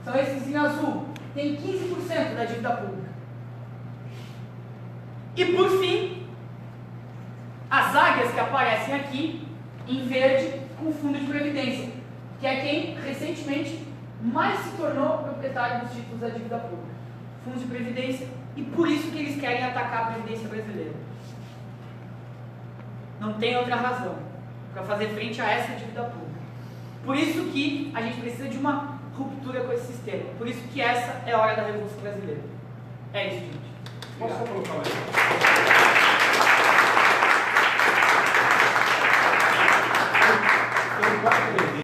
são esses em azul, tem 15% da dívida pública. E por fim, as águias que aparecem aqui em verde com o fundo de previdência, que é quem recentemente mais se tornou proprietário dos títulos da dívida pública. Fundo de previdência, e por isso que eles querem atacar a previdência brasileira. Não tem outra razão para fazer frente a essa dívida pública. Por isso que a gente precisa de uma ruptura com esse sistema. Por isso que essa é a hora da Revolução Brasileira. É isso, gente. Posso colocar mais?